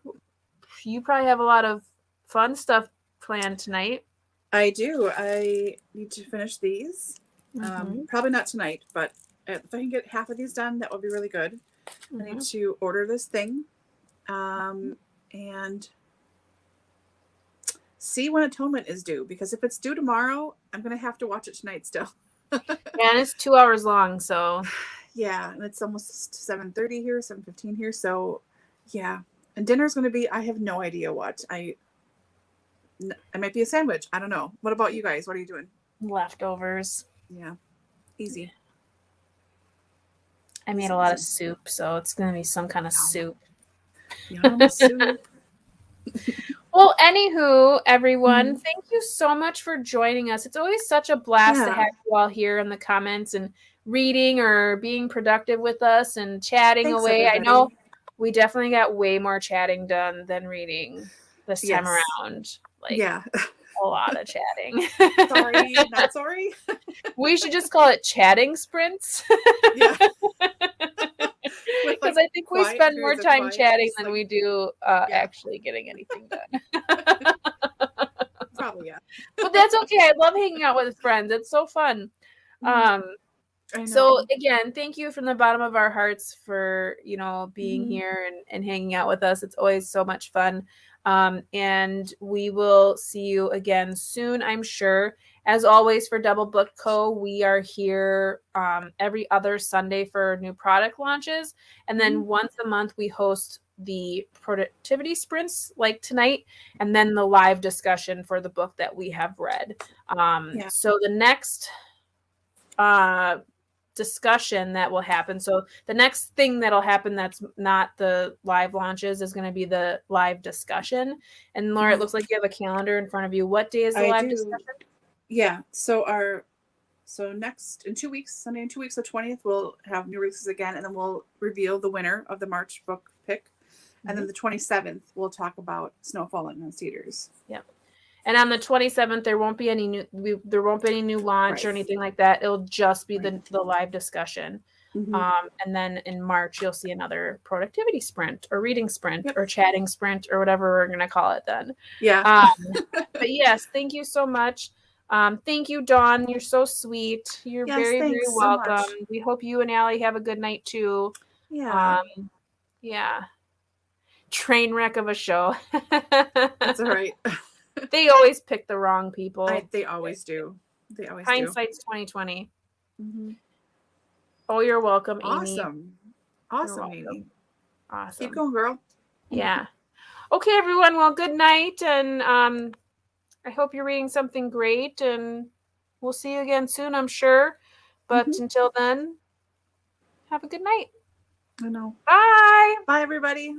you probably have a lot of fun stuff planned tonight. I do. I need to finish these. Probably not tonight, but if I can get half of these done, that would be really good. I need to order this thing and see when Atonement is due, because if it's due tomorrow, I'm going to have to watch it tonight still. Yeah, and it's 2 hours long, so yeah, and it's almost 7:30 here, 7:15 here, so yeah. And dinner's going to be, I have no idea what. I might be a sandwich. I don't know. What about you guys? What are you doing? Leftovers. Yeah, easy. I made a lot of soup, so it's going to be some kind of soup. Yum, soup. Well, anywho, everyone, thank you so much for joining us. It's always such a blast to have you all here in the comments and reading or being productive with us and chatting away. Everybody. I know we definitely got way more chatting done than reading. this time around. Like, yeah. a lot of chatting. Sorry, not sorry. We should just call it chatting sprints. Yeah. Because I think we spend more time chatting than we do actually getting anything done. Probably, yeah. But that's okay. I love hanging out with friends. It's so fun. I know. So again, thank you from the bottom of our hearts for, being here and hanging out with us. It's always so much fun. And we will see you again soon, I'm sure. As always, for DoubleBookedCo, we are here every other Sunday for new product launches. And then once a month, we host the productivity sprints like tonight, and then the live discussion for the book that we have read. So the next discussion that will happen. So the next thing that'll happen that's not the live launches is going to be the live discussion. And Laura, it looks like you have a calendar in front of you. What day is the live discussion? Yeah. So next in 2 weeks, Sunday in 2 weeks, the 20th, we'll have new releases again, and then we'll reveal the winner of the March book pick. And then the 27th, we'll talk about Snow Falling on Cedars. Yeah. And on the 27th, there won't be any new launch or anything like that. It'll just be the live discussion. And then in March, you'll see another productivity sprint or reading sprint or chatting sprint or whatever we're going to call it then. Yeah. But yes, thank you so much. Thank you, Dawn. You're so sweet. You're very, very welcome. So we hope you and Allie have a good night too. Yeah. Train wreck of a show. That's all right. They always pick the wrong people. They always do. Hindsight's 2020. Oh, you're welcome, Amy. Awesome, Amy. Awesome. Keep going, girl. Yeah. Okay, everyone. Well, good night, and I hope you're reading something great, and we'll see you again soon, I'm sure. But until then, have a good night. I know. Bye. Bye, everybody.